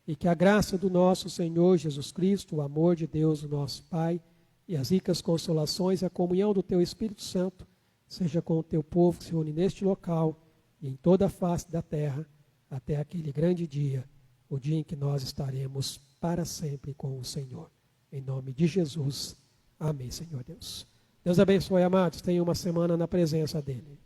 E que a graça do nosso Senhor Jesus Cristo, o amor de Deus, o nosso Pai, e as ricas consolações e a comunhão do Teu Espírito Santo, seja com o Teu povo que se une neste local e em toda a face da terra, até aquele grande dia, o dia em que nós estaremos para sempre com o Senhor. Em nome de Jesus. Amém, Senhor Deus. Deus abençoe, amados. Tenham uma semana na presença dEle.